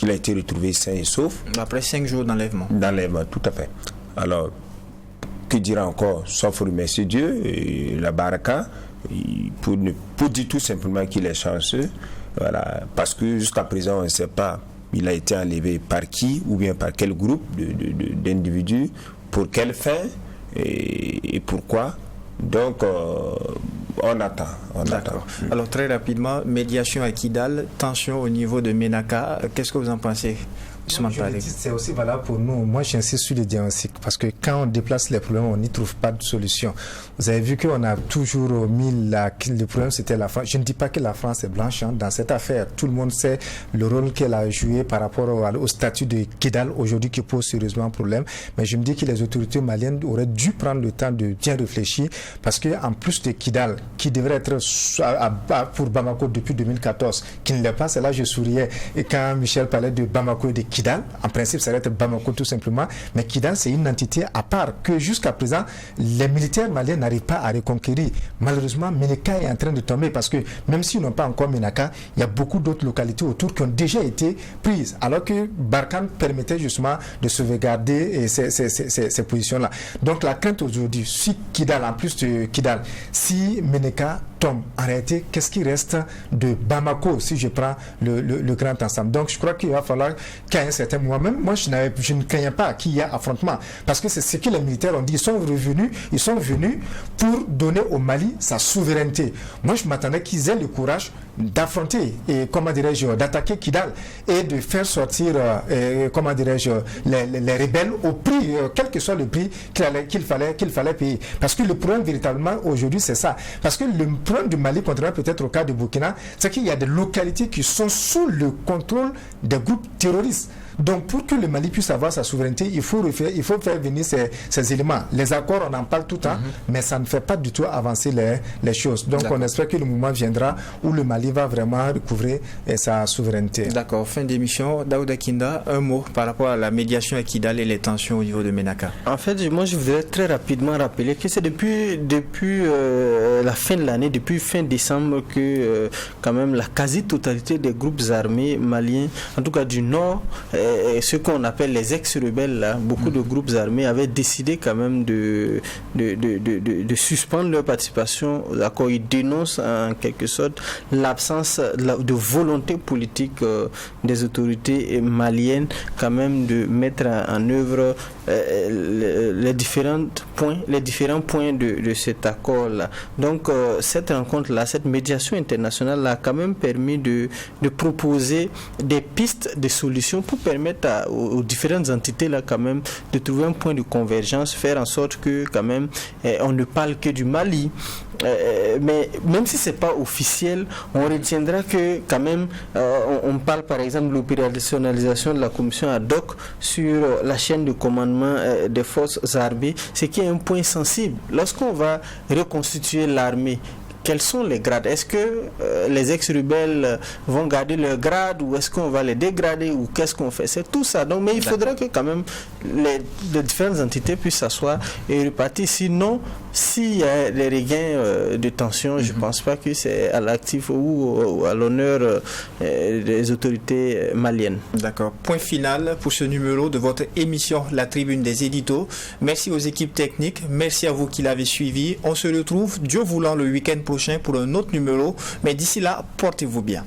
S5: été retrouvé sain et sauf.
S1: Après 5 jours d'enlèvement.
S5: D'enlèvement, tout à fait. Alors, que dira encore, sauf remercier Dieu et la baraka, pour dire tout simplement qu'il est chanceux. Voilà, parce que jusqu'à présent, on ne sait pas il a été enlevé par qui ou bien par quel groupe d'individus, pour quelle fin et pourquoi. Donc, on attend.
S1: D'accord. Alors, très rapidement, médiation à Kidal, tension au niveau de Ménaka. Qu'est-ce que vous en pensez?
S2: C'est aussi valable pour nous. Moi, j'insiste sur le diagnostic parce que quand on déplace les problèmes, on n'y trouve pas de solution. Vous avez vu qu'on a toujours mis le problème, c'était la France. Je ne dis pas que la France est blanche dans cette affaire. Tout le monde sait le rôle qu'elle a joué par rapport au statut de Kidal aujourd'hui qui pose sérieusement problème. Mais je me dis que les autorités maliennes auraient dû prendre le temps de bien réfléchir parce que en plus de Kidal, qui devrait être pour Bamako depuis 2014, qui ne l'est pas, c'est là je souriais. Et quand Michel parlait de Bamako et de Kidal, en principe, ça va être Bamako tout simplement, mais Kidal, c'est une entité à part que jusqu'à présent, les militaires maliens n'arrivent pas à reconquérir. Malheureusement, Ménaka est en train de tomber parce que même s'ils n'ont pas encore Ménaka, il y a beaucoup d'autres localités autour qui ont déjà été prises, alors que Barkhane permettait justement de sauvegarder ces positions-là. Donc la crainte aujourd'hui, si Kidal, en plus de Kidal, si Ménaka tombe, en réalité, qu'est-ce qui reste de Bamako, si je prends le grand ensemble? Donc, je crois qu'il va falloir qu'à un certain moment, même moi, je ne craignais pas qu'il y ait affrontement, parce que c'est ce que les militaires ont dit. Ils sont venus pour donner au Mali sa souveraineté. Moi, je m'attendais qu'ils aient le courage d'affronter, et comment dirais-je, d'attaquer Kidal et de faire sortir, comment dirais-je, les rebelles au prix, quel que soit le prix qu'il fallait payer. Parce que le problème véritablement aujourd'hui, c'est ça. Parce que le problème du Mali, contrairement peut-être au cas de Burkina, c'est qu'il y a des localités qui sont sous le contrôle des groupes terroristes. Donc, pour que le Mali puisse avoir sa souveraineté, il faut faire venir ces éléments. Les accords, on en parle tout le temps, mais ça ne fait pas du tout avancer les choses. Donc, on espère que le moment viendra où le Mali va vraiment recouvrer sa souveraineté.
S1: D'accord. Fin d'émission. Daouda Kinda, un mot par rapport à la médiation à Kidal et les tensions au niveau de Ménaka.
S3: En fait, moi, je voudrais très rapidement rappeler que c'est depuis la fin de l'année, depuis fin décembre, que quand même la quasi-totalité des groupes armés maliens, en tout cas du Nord, ce qu'on appelle les ex-rebelles, là, beaucoup de groupes armés avaient décidé quand même de suspendre leur participation. D'accord, ils dénoncent en quelque sorte l'absence de volonté politique des autorités maliennes quand même de mettre en œuvre les différents points de cet accord-là. Donc cette rencontre-là, cette médiation internationale a quand même permis de proposer des pistes de solutions pour permettre aux différentes entités là quand même de trouver un point de convergence, faire en sorte que quand même on ne parle que du Mali. Mais même si c'est pas officiel, on retiendra que quand même on parle par exemple de l'opérationnalisation de la commission ad hoc sur la chaîne de commandement des forces armées, ce qui est un point sensible. Lorsqu'on va reconstituer l'armée, quels sont les grades? Est-ce que les ex-rebelles vont garder leur grade ou est-ce qu'on va les dégrader ou qu'est-ce qu'on fait? C'est tout ça. Donc, mais il faudrait que quand même les différentes entités puissent s'asseoir et repartir. Sinon, s'il y a des regains de tension, je ne pense pas que c'est à l'actif ou à l'honneur des autorités maliennes.
S1: D'accord. Point final pour ce numéro de votre émission La Tribune des Éditos. Merci aux équipes techniques. Merci à vous qui l'avez suivi. On se retrouve, Dieu voulant, le week-end prochain pour un autre numéro. Mais d'ici là, portez-vous bien.